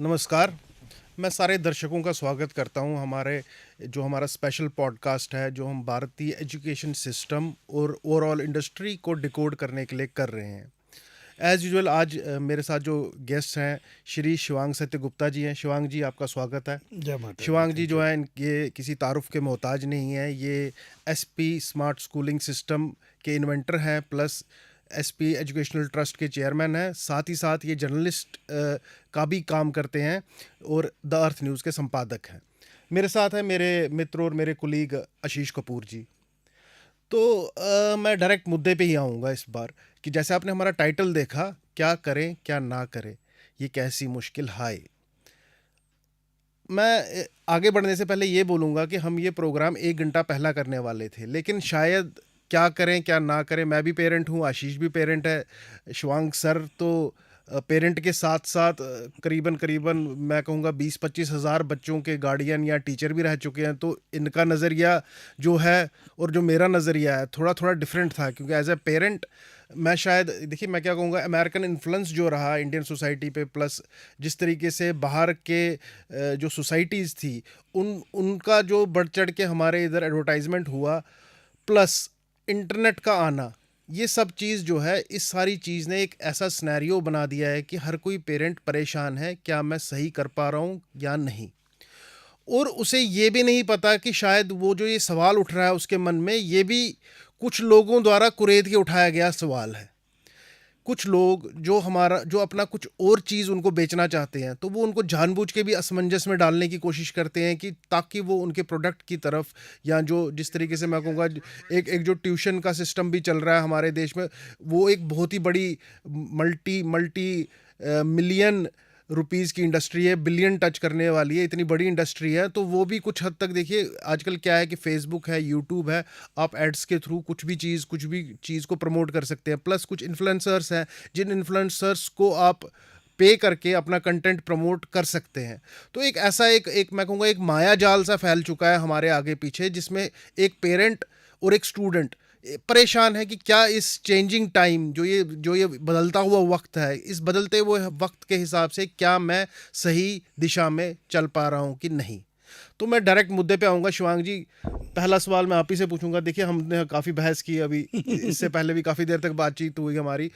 नमस्कार। मैं सारे दर्शकों का स्वागत करता हूँ हमारा स्पेशल पॉडकास्ट है, जो हम भारतीय एजुकेशन सिस्टम और ओवरऑल इंडस्ट्री को डिकोड करने के लिए कर रहे हैं। एज़ यूजुअल आज मेरे साथ जो गेस्ट हैं, श्री शिवांग सत्यगुप्ता जी हैं। शिवांग जी, आपका स्वागत है। जय माता दी। शिवांग जी थैंक जो यू। हैं, ये किसी तारुफ के मोहताज नहीं हैं। ये एसपी स्मार्ट स्कूलिंग सिस्टम के इन्वेंटर हैं, प्लस एसपी एजुकेशनल ट्रस्ट के चेयरमैन हैं। साथ ही साथ ये जर्नलिस्ट का भी काम करते हैं और द अर्थ न्यूज़ के संपादक हैं। मेरे साथ है मेरे मित्र और मेरे कुलीग आशीष कपूर जी। तो मैं डायरेक्ट मुद्दे पे ही आऊँगा इस बार, कि जैसे आपने हमारा टाइटल देखा, क्या करें क्या ना करें, ये कैसी मुश्किल हाय। मैं आगे बढ़ने से पहले ये बोलूँगा कि हम ये प्रोग्राम 1 घंटा पहला करने वाले थे, लेकिन शायद क्या करें, क्या ना करें, मैं भी पेरेंट हूँ, आशीष भी पेरेंट है, शिवांग सर तो पेरेंट के साथ-साथ करीबन-करीबन मैं कहूँगा 20-25 हज़ार बच्चों के गार्डियन या टीचर भी रह चुके हैं, तो इनका नज़रिया जो है और जो मेरा नज़रिया है, थोड़ा-थोड़ा डिफरेंट था, क्योंकि एज़ अ पेरेंट मैं शायद देखिए मैं क्या कहूँगा, अमेरिकन इन्फ्लुएंस जो रहा इंडियन सोसाइटी पे, प्लस जिस तरीके से बाहर के जो सोसाइटीज़ थी, उनका जो बढ़ चढ़ के हमारे इधर एडवर्टाइजमेंट हुआ, प्लस इंटरनेट का आना, ये सब चीज़ जो है, इस सारी चीज़ ने एक ऐसा सिनेरियो बना दिया है कि हर कोई पेरेंट परेशान है, क्या मैं सही कर पा रहा हूँ या नहीं। और उसे ये भी नहीं पता कि शायद वो जो ये सवाल उठ रहा है उसके मन में, ये भी कुछ लोगों द्वारा कुरेद के उठाया गया सवाल है। कुछ लोग जो अपना कुछ और चीज़ उनको बेचना चाहते हैं, तो वो उनको जानबूझ के भी असमंजस में डालने की कोशिश करते हैं, कि ताकि वो उनके प्रोडक्ट की तरफ, या जो जिस तरीके से मैं कहूँगा, एक एक जो ट्यूशन का सिस्टम भी चल रहा है हमारे देश में, वो एक बहुत ही बड़ी मल्टी मल्टी मिलियन रुपीज़ की इंडस्ट्री है, बिलियन टच करने वाली है, इतनी बड़ी इंडस्ट्री है। तो वो भी कुछ हद तक देखिए, आजकल क्या है कि फेसबुक है, यूट्यूब है, आप एड्स के थ्रू कुछ भी चीज़ को प्रमोट कर सकते हैं। प्लस कुछ इन्फ्लुएंसर्स हैं, जिन इन्फ्लुएंसर्स को आप पे करके अपना कंटेंट प्रमोट कर सकते हैं। तो एक ऐसा एक एक मैं कहूँगा, एक माया जाल सा फैल चुका है हमारे आगे पीछे, जिसमें एक पेरेंट और एक स्टूडेंट परेशान है कि क्या इस चेंजिंग टाइम, जो ये बदलता हुआ वक्त है, इस बदलते हुए वक्त के हिसाब से क्या मैं सही दिशा में चल पा रहा हूँ कि नहीं। तो मैं डायरेक्ट मुद्दे पे आऊँगा। शिवांग जी, पहला सवाल मैं आप ही से पूछूंगा। देखिए, हमने काफ़ी बहस की अभी, इससे पहले भी काफ़ी देर तक बातचीत हुई हमारी।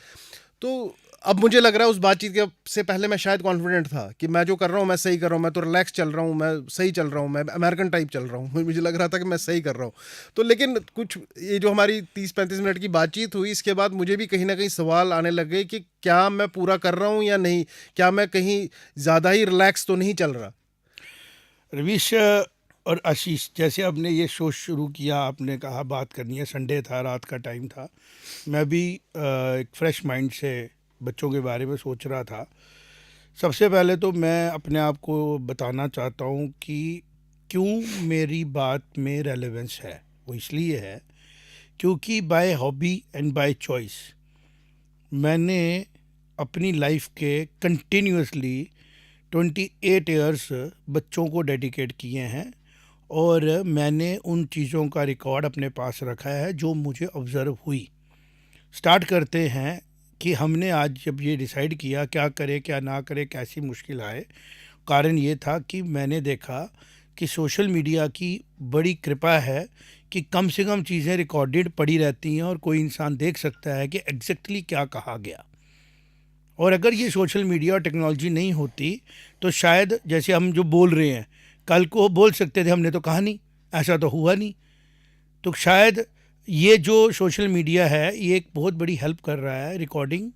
तो अब मुझे लग रहा है, उस बातचीत के से पहले मैं शायद कॉन्फिडेंट था कि मैं जो कर रहा हूँ मैं सही कर रहा हूँ, मैं तो रिलैक्स चल रहा हूँ, मैं सही चल रहा हूँ, मैं अमेरिकन टाइप चल रहा हूँ। मुझे लग रहा था कि मैं सही कर रहा हूँ। तो लेकिन कुछ ये जो हमारी 30-35 मिनट की बातचीत हुई, इसके बाद मुझे भी कहीं ना कहीं सवाल आने लगे कि क्या मैं पूरा कर रहा हूँ या नहीं, क्या मैं कहीं ज़्यादा ही रिलैक्स तो नहीं चल रहा। रवीश और आशीष, जैसे आपने ये शो शुरू किया, आपने कहा बात करनी है, संडे था, रात का टाइम था, मैं भी एक फ्रेश माइंड से बच्चों के बारे में सोच रहा था। सबसे पहले तो मैं अपने आप को बताना चाहता हूँ कि क्यों मेरी बात में रेलेवेंस है। वो इसलिए है क्योंकि by hobby and by choice मैंने अपनी लाइफ के कंटिन्यूसली 28 ईयर्स बच्चों को डेडिकेट किए हैं, और मैंने उन चीज़ों का रिकॉर्ड अपने पास रखा है जो मुझे ऑब्ज़र्व हुई। स्टार्ट करते हैं कि हमने आज जब ये डिसाइड किया क्या करें क्या ना करें, कैसी मुश्किल आए, कारण ये था कि मैंने देखा कि सोशल मीडिया की बड़ी कृपा है कि कम से कम चीज़ें रिकॉर्डेड पड़ी रहती हैं और कोई इंसान देख सकता है कि एग्जैक्टली क्या कहा गया। और अगर ये सोशल मीडिया और टेक्नोलॉजी नहीं होती तो शायद जैसे हम जो बोल रहे हैं, कल को बोल सकते थे हमने तो कहा नहीं, ऐसा तो हुआ नहीं। तो शायद ये जो सोशल मीडिया है ये एक बहुत बड़ी हेल्प कर रहा है रिकॉर्डिंग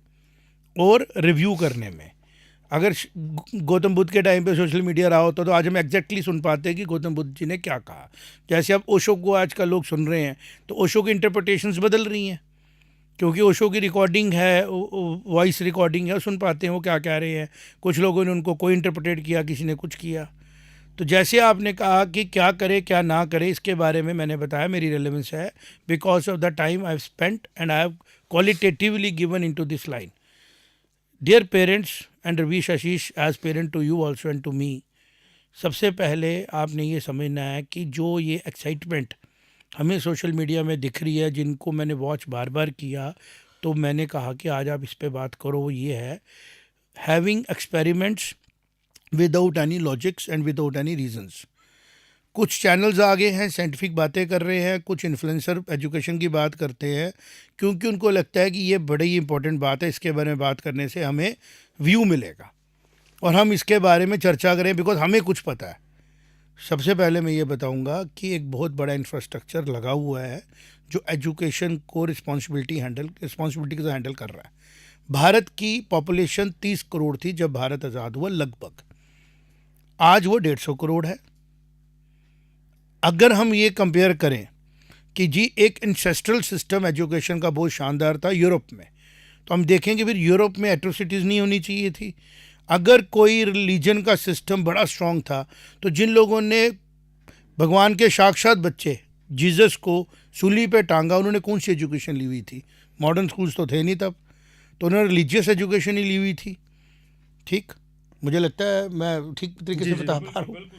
और रिव्यू करने में। अगर गौतम बुद्ध के टाइम पे सोशल मीडिया रहा होता तो आज हम एग्जैक्टली सुन पाते हैं कि गौतम बुद्ध जी ने क्या कहा। जैसे अब ओशो को आजकल लोग सुन रहे हैं तो ओशो की इंटरप्रिटेशंस बदल रही हैं, क्योंकि ओशो की रिकॉर्डिंग है, वॉइस रिकॉर्डिंग है, सुन पाते हैं वो क्या कह रहे हैं। कुछ लोगों ने उनको कोई इंटरप्रेट किया, किसी ने कुछ किया। तो जैसे आपने कहा कि क्या करे क्या ना करे, इसके बारे में मैंने बताया मेरी रेलेवेंस है because of the time I have spent and I have qualitatively given in to this line. Dear parents and Ravish Ashish, as parent to you also and to me, सबसे पहले आपने ये समझना है कि जो ये एक्साइटमेंट हमें सोशल मीडिया में दिख रही है, जिनको मैंने वॉच बार बार किया, तो मैंने कहा कि आज आप इस पे बात करो। वो ये है, having experiments without any logics and without any reasons. कुछ चैनल्स आगे हैं, साइंटिफिक बातें कर रहे हैं, कुछ इन्फ्लुएंसर एजुकेशन की बात करते हैं क्योंकि उनको लगता है कि ये बड़ी इंपॉर्टेंट बात है, इसके बारे में बात करने से हमें व्यू मिलेगा और हम इसके बारे में चर्चा करें बिकॉज हमें कुछ पता है। सबसे पहले मैं ये बताऊंगा कि एक बहुत बड़ा इंफ्रास्ट्रक्चर लगा हुआ है जो एजुकेशन को रिस्पॉन्सिबिलिटी के साथ हैंडल कर रहा है। भारत की पॉपुलेशन 30 करोड़ थी जब भारत आज़ाद हुआ लगभग, आज वो 150 करोड़ है। अगर हम ये कंपेयर करें कि जी एक इंसेस्ट्रल सिस्टम एजुकेशन का बहुत शानदार था यूरोप में, तो हम देखेंगे फिर यूरोप में एट्रोसिटीज़ नहीं होनी चाहिए थी। अगर कोई रिलीजन का सिस्टम बड़ा स्ट्रॉन्ग था तो जिन लोगों ने भगवान के साक्षात बच्चे जीसस को सूली पे टांगा उन्होंने कौन सी एजुकेशन ली हुई थी? मॉडर्न स्कूल्स तो थे नहीं तब, तो उन्होंने रिलीजियस एजुकेशन ही ली हुई थी। ठीक, मुझे लगता है मैं ठीक तरीके से बता पा रहा हूँ।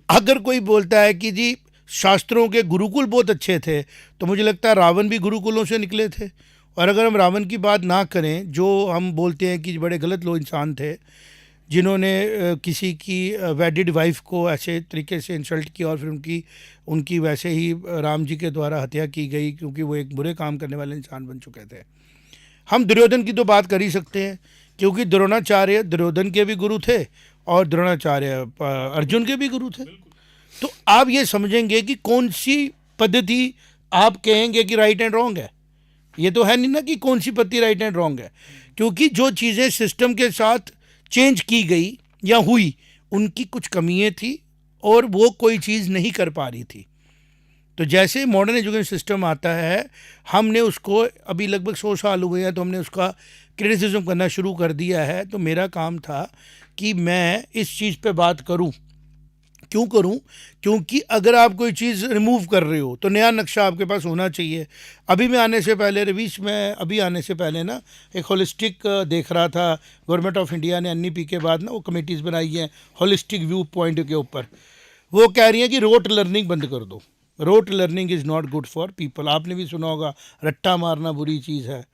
अगर कोई बोलता है कि जी शास्त्रों के गुरुकुल बहुत अच्छे थे, तो मुझे लगता है रावण भी गुरुकुलों से निकले थे। और अगर हम रावण की बात ना करें, जो हम बोलते हैं कि बड़े गलत लोग इंसान थे जिन्होंने किसी की वेडिड वाइफ को ऐसे तरीके से इंसल्ट किया और फिर उनकी वैसे ही राम जी के द्वारा हत्या की गई क्योंकि वो एक बुरे काम करने वाले इंसान बन चुके थे। हम दुर्योधन की तो बात कर ही सकते हैं क्योंकि द्रोणाचार्य दुर्योधन के भी गुरु थे और द्रोणाचार्य अर्जुन के भी गुरु थे। तो आप ये समझेंगे कि कौन सी पद्धति आप कहेंगे कि राइट एंड रॉन्ग है। ये तो है नहीं ना कि कौन सी पद्धति राइट एंड रॉन्ग है, क्योंकि जो चीज़ें सिस्टम के साथ चेंज की गई या हुई उनकी कुछ कमियां थी और वो कोई चीज़ नहीं कर पा रही थी। तो जैसे मॉडर्न एजुकेशन सिस्टम आता है, हमने उसको अभी लगभग 100 साल हुए हैं तो हमने उसका क्रिटिसिज्म करना शुरू कर दिया है। तो मेरा काम था कि मैं इस चीज़ पे बात करूं। क्यों करूं? क्योंकि अगर आप कोई चीज़ रिमूव कर रहे हो तो नया नक्शा आपके पास होना चाहिए। अभी मैं आने से पहले रवीश, मैं अभी आने से पहले ना एक होलिस्टिक देख रहा था। गवर्नमेंट ऑफ इंडिया ने एनईपी के बाद ना वो कमेटीज़ बनाई हैं होलिस्टिक व्यू पॉइंट के ऊपर। वो कह रही हैं कि रोट लर्निंग बंद कर दो। Rote learning is not good for people. आपने भी सुना होगा रट्टा मारना बुरी चीज़ है।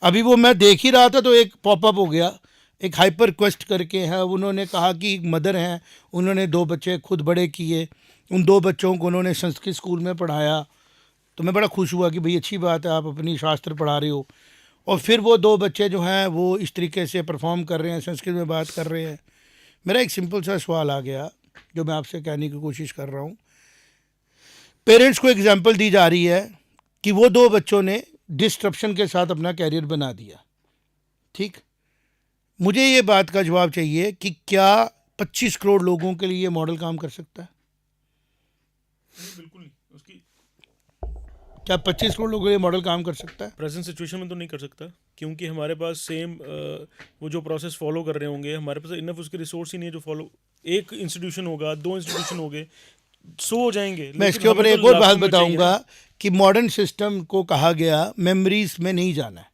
अभी वो मैं देख ही रहा था तो एक पॉपअप हो गया, एक हाइपर क्वेस्ट करके है। उन्होंने कहा कि एक मदर हैं, उन्होंने 2 बच्चे खुद बड़े किए, उन 2 बच्चों को उन्होंने संस्कृत स्कूल में पढ़ाया। तो मैं बड़ा खुश हुआ कि भाई अच्छी बात है, आप अपनी शास्त्र पढ़ा रहे हो। और फिर वो 2 बच्चे जो हैं वो इस तरीके से परफॉर्म कर रहे हैं, संस्कृत में बात कर रहे हैं। मेरा एक सिंपल सा सवाल आ गया जो मैं आपसे कहने की कोशिश कर रहा हूँ। पेरेंट्स को एग्जाम्पल दी जा रही है कि वो 2 बच्चों ने डिस्ट्रप्शन के साथ अपना कैरियर बना दिया। ठीक, मुझे ये बात का जवाब चाहिए कि क्या 25 करोड़ लोगों के लिए ये मॉडल काम कर सकता है? बिल्कुल नहीं। उसकी क्या 25 करोड़ लोगों के लिए मॉडल काम कर सकता है? प्रेजेंट सिचुएशन में तो नहीं कर सकता, क्योंकि हमारे पास सेम वो जो प्रोसेस फॉलो कर रहे होंगे, हमारे पास इनफ उसके रिसोर्स ही नहीं है जो फॉलो। एक इंस्टीट्यूशन होगा, 2 इंस्टीट्यूशन हो गए, 100 हो जाएंगे। मैं इसके ऊपर एक और बात बताऊंगा कि मॉडर्न सिस्टम को कहा गया मेमोरीज में नहीं जाना है।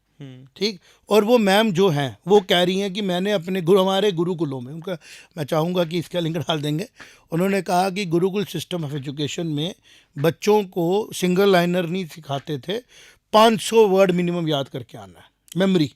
ठीक, और वो मैम जो हैं वो कह रही हैं कि मैंने अपने हमारे गुरुकुलों में, उनका मैं चाहूँगा कि इसका लिंक डाल देंगे, उन्होंने कहा कि गुरुकुल सिस्टम ऑफ एजुकेशन में बच्चों को सिंगल लाइनर नहीं सिखाते थे, 500 वर्ड मिनिमम याद करके आना है,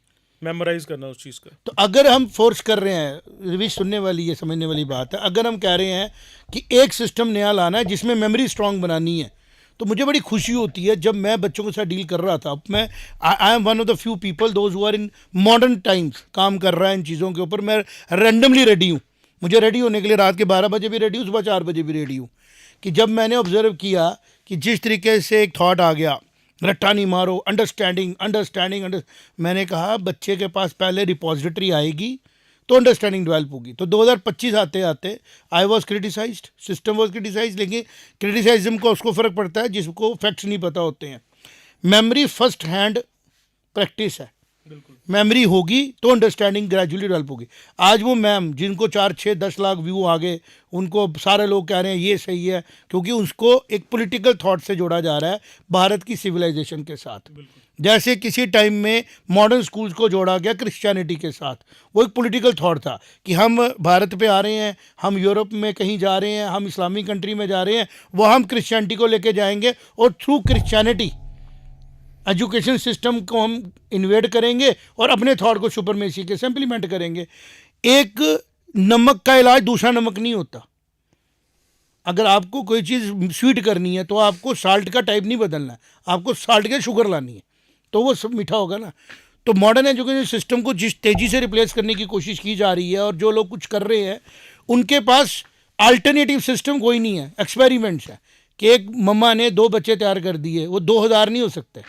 मेमोराइज करना उस चीज़ का। तो अगर हम फोर्स कर रहे हैं, रिवीज सुनने वाली ये समझने वाली बात है, अगर हम कह रहे हैं कि एक सिस्टम नया लाना है जिसमें मेमोरी स्ट्रांग बनानी है, तो मुझे बड़ी खुशी होती है जब मैं बच्चों के साथ डील कर रहा था। मैं I am one of the few people those who are in modern times काम कर रहा है इन चीज़ों के ऊपर। मैं रैंडमली रेडी हूँ, मुझे रेडी होने के लिए रात के 12 बजे भी रेडी हूँ, सुबह 4 बजे भी रेडी हूँ। कि जब मैंने ऑब्जर्व किया कि जिस तरीके से एक थॉट आ गया, रट्टा नहीं मारो, अंडरस्टैंडिंग, मैंने कहा बच्चे के पास पहले रिपोजिटरी आएगी तो अंडरस्टैंडिंग डेवलप होगी। तो 2025 आते आते I was criticised, system was criticised, लेकिन क्रिटिसाइज्म को उसको फ़र्क पड़ता है जिसको फैक्ट्स नहीं पता होते हैं। मेमोरी फर्स्ट हैंड प्रैक्टिस है, मेमोरी होगी तो अंडरस्टैंडिंग ग्रेजुअली डेवलप होगी। आज वो मैम जिनको 4, 6, 10 लाख व्यू आ गए, उनको सारे लोग कह रहे हैं ये सही है, क्योंकि उसको एक पॉलिटिकल थॉट से जोड़ा जा रहा है भारत की सिविलाइजेशन के साथ। जैसे किसी टाइम में मॉडर्न स्कूल्स को जोड़ा गया क्रिश्चियनिटी के साथ, वो एक पॉलिटिकल थॉट था कि हम भारत पे आ रहे हैं, हम यूरोप में कहीं जा रहे हैं, हम इस्लामिक कंट्री में जा रहे हैं, वह हम क्रिश्चियनिटी को लेके जाएंगे और थ्रू क्रिश्चियनिटी एजुकेशन सिस्टम को हम इन्वेड करेंगे और अपने थॉट को सुपरमेसी के से इम्प्लीमेंट करेंगे। एक नमक का इलाज दूसरा नमक नहीं होता। अगर आपको कोई चीज़ स्वीट करनी है तो आपको साल्ट का टाइप नहीं बदलना है, आपको साल्ट के शुगर लानी है, तो वो सब मीठा होगा ना। तो मॉडर्न एजुकेशन सिस्टम को जिस तेज़ी से रिप्लेस करने की कोशिश की जा रही है और जो लोग कुछ कर रहे हैं उनके पास अल्टरनेटिव सिस्टम कोई नहीं है, एक्सपेरिमेंट्स है कि एक मम्मा ने 2 बच्चे तैयार कर दिए, वो 2000 नहीं हो सकते,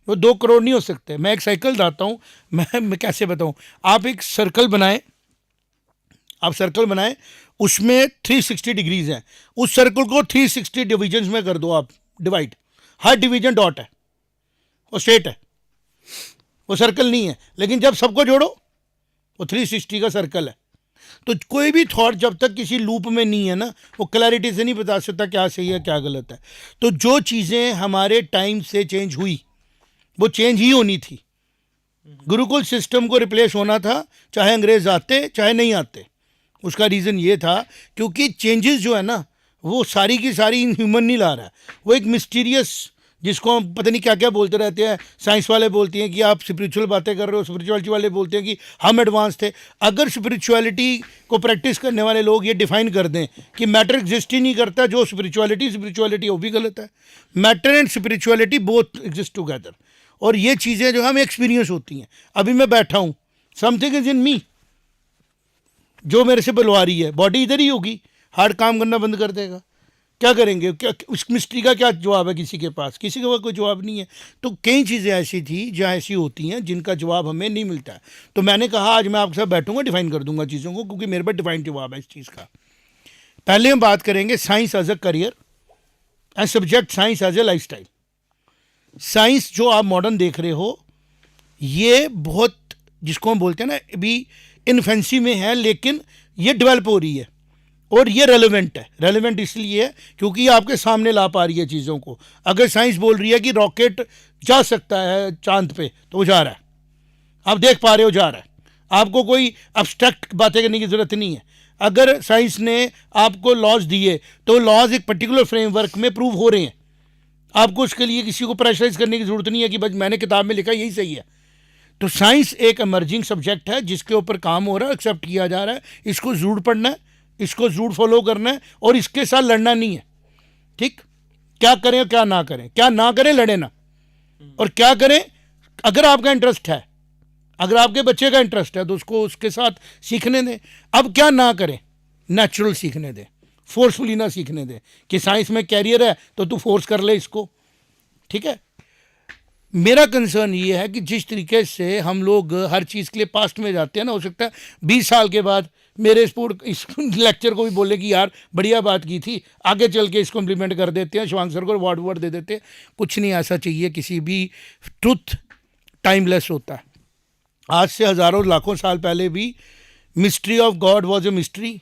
वो 2 करोड़ नहीं हो सकते। मैं एक साइकिल लाता हूँ, मैं कैसे बताऊँ, आप एक सर्कल बनाएं, आप सर्कल बनाएं, उसमें 360 डिग्रीज हैं, उस सर्कल को 360 डिविजन्स में कर दो आप, डिवाइड, हर डिवीजन डॉट है, वो स्ट्रेट है, वो सर्कल नहीं है। लेकिन जब सबको जोड़ो वो 360 का सर्कल है। तो कोई भी थॉट जब तक किसी लूप में नहीं है ना, वो क्लैरिटी से नहीं बता सकता क्या सही है क्या गलत है। तो जो चीज़ें हमारे टाइम से चेंज हुई वो चेंज ही होनी थी। गुरुकुल सिस्टम को रिप्लेस होना था, चाहे अंग्रेज आते चाहे नहीं आते। उसका रीज़न ये था क्योंकि चेंजेस जो है ना वो सारी की सारी ह्यूमन नहीं ला रहा है, वो एक मिस्टीरियस, जिसको हम पता नहीं क्या क्या बोलते रहते हैं। साइंस वाले बोलते हैं कि आप स्पिरिचुअल बातें कर रहे हो, स्पिरिचुअलिटी वाले बोलते हैं कि हम एडवांस थे। अगर स्पिरिचुअलिटी को प्रैक्टिस करने वाले लोग ये डिफाइन कर दें कि मैटर एग्जिस्ट ही नहीं करता, जो स्पिरिचुअलिटी वो भी गलत है। Matter and spirituality both exist together, और ये चीज़ें जो हमें एक्सपीरियंस होती हैं। अभी मैं बैठा हूँ, समथिंग इज इन मी, जो मेरे से बुलवा रही है, बॉडी इधर ही होगी, हार्ट काम करना बंद कर देगा। क्या करेंगे, क्या उस मिस्ट्री का क्या जवाब है किसी के पास कोई जवाब नहीं है। तो कई चीज़ें ऐसी थी जहाँ ऐसी होती हैं जिनका जवाब हमें नहीं मिलता है। तो मैंने कहा आज मैं आपके साथ बैठूंगा, डिफाइन कर दूंगा चीज़ों को, क्योंकि मेरे पास डिफाइन जवाब है इस चीज़ का। पहले हम बात करेंगे science as a career and subject science as a lifestyle. Science जो आप मॉडर्न देख रहे हो ये बहुत, जिसको हम बोलते हैं ना, अभी इन्फेंसी में है, लेकिन ये डेवलप हो रही है और ये रेलेवेंट है। रेलेवेंट इसलिए है क्योंकि ये आपके सामने ला पा रही है चीज़ों को। अगर साइंस बोल रही है कि रॉकेट जा सकता है चांद पे, तो वो जा रहा है, आप देख पा रहे हो जा रहा है, आपको कोई अब्स्ट्रैक्ट बातें करने की ज़रूरत नहीं है। अगर साइंस ने आपको लॉज दिए तो लॉज एक पर्टिकुलर फ्रेमवर्क में प्रूव हो रहे हैं, आपको उसके लिए किसी को प्रेशराइज करने की ज़रूरत नहीं है कि बस मैंने किताब में लिखा यही सही है। तो साइंस एक एमर्जिंग सब्जेक्ट है जिसके ऊपर काम हो रहा है, एक्सेप्ट किया जा रहा है, इसको ज़रूर पढ़ना है, इसको ज़रूर फॉलो करना है और इसके साथ लड़ना नहीं है। ठीक, क्या करें और क्या ना करें, क्या ना करें लड़े ना, और क्या करें अगर आपका इंटरेस्ट है, अगर आपके बच्चे का इंटरेस्ट है तो उसको उसके साथ सीखने दें। अब क्या ना करें, नेचुरल सीखने दें, फोर्सफुली ना सीखने दें कि साइंस में कैरियर है तो तू फोर्स कर ले इसको। ठीक है, मेरा कंसर्न ये है कि जिस तरीके से हम लोग हर चीज़ के लिए पास्ट में जाते हैं ना, हो सकता है 20 साल के बाद मेरे इस लेक्चर को भी बोले कि यार बढ़िया बात की थी, आगे चल के इसको इम्प्लीमेंट कर देते हैं, शिवांग सर को अवार्ड दे देते हैं। कुछ नहीं ऐसा चाहिए, किसी भी ट्रुथ टाइमलेस होता है। आज से हज़ारों लाखों साल पहले भी mystery of God was a mystery,